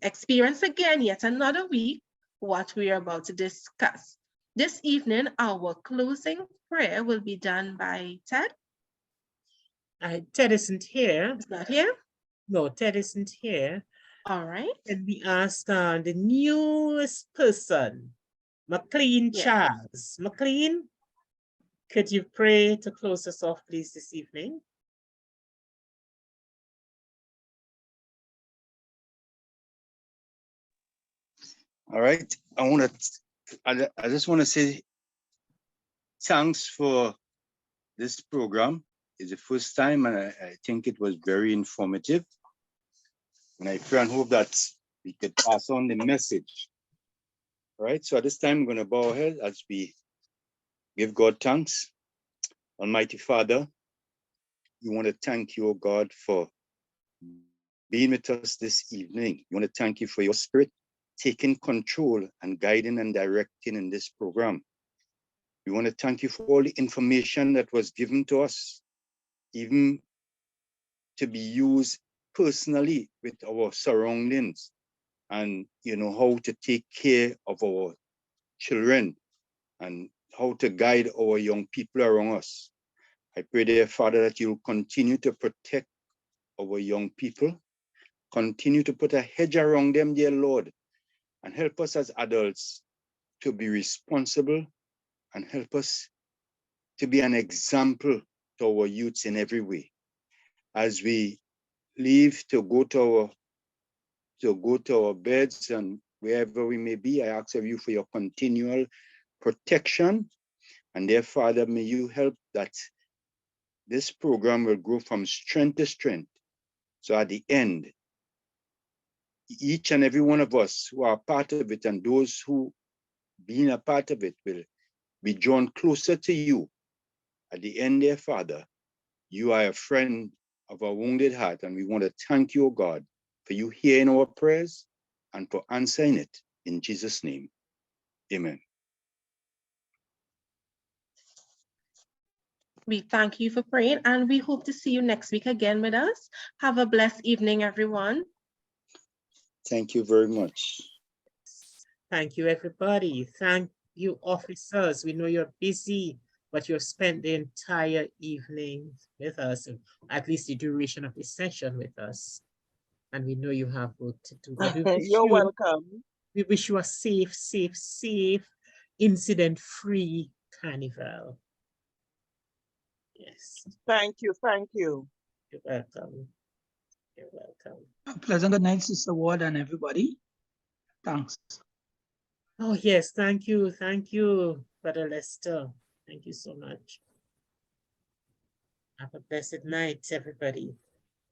experience again yet another week what we are about to discuss. This evening, our closing prayer will be done by Ted. Ted isn't here. He's not here? No, Ted isn't here. All right. And we ask the newest person, McLean Charles. McLean, could you pray to close us off, please, this evening? All right. I just want to say thanks for this program. It's the first time, and I think it was very informative. And I pray and hope that we could pass on the message. All right. So at this time, I'm going to bow our head as we give God thanks. Almighty Father, we want to thank you, oh God, for being with us this evening. We want to thank you for your spirit taking control and guiding and directing in this program. We want to thank you for all the information that was given to us, even to be used personally with our surroundings and, you know, how to take care of our children and how to guide our young people around us. I pray, dear Father, that you'll continue to protect our young people, continue to put a hedge around them, dear Lord, and help us as adults to be responsible and help us to be an example to our youths in every way. As we leave to go to our beds and wherever we may be. I ask of you for your continual protection. And dear Father, may you help that this program will grow from strength to strength. So at the end, each and every one of us who are part of it and those who being a part of it will be drawn closer to you. At the end, dear Father, you are a friend of our wounded heart, and we want to thank you, O God, for you hearing our prayers and for answering it in Jesus' name. Amen. We thank you for praying, and we hope to see you next week again with us. Have a blessed evening, everyone. Thank you very much. Thank you, everybody. Thank you, officers. We know you're busy, but you've spent the entire evening with us, at least the duration of the session with us. And we know you have work to do. But You're welcome. we wish you a safe, incident-free carnival. Yes. Thank you. Thank you. You're welcome. You're welcome. A pleasant good night, Sister Ward, and everybody. Thanks. Oh, yes. Thank you. Thank you, Brother Lester. Thank you so much. Have a blessed night, everybody.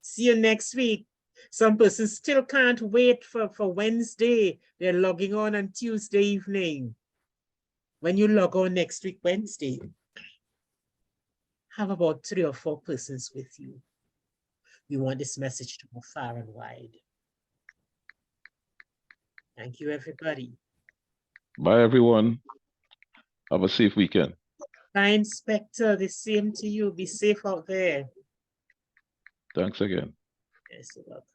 See you next week. Some persons still can't wait for Wednesday. They're logging on Tuesday evening. When you log on next week, Wednesday, have about 3 or 4 persons with you. We want this message to go far and wide. Thank you, everybody. Bye, everyone. Have a safe weekend. Bye, Inspector. The same to you. Be safe out there. Thanks again. Yes, you're welcome.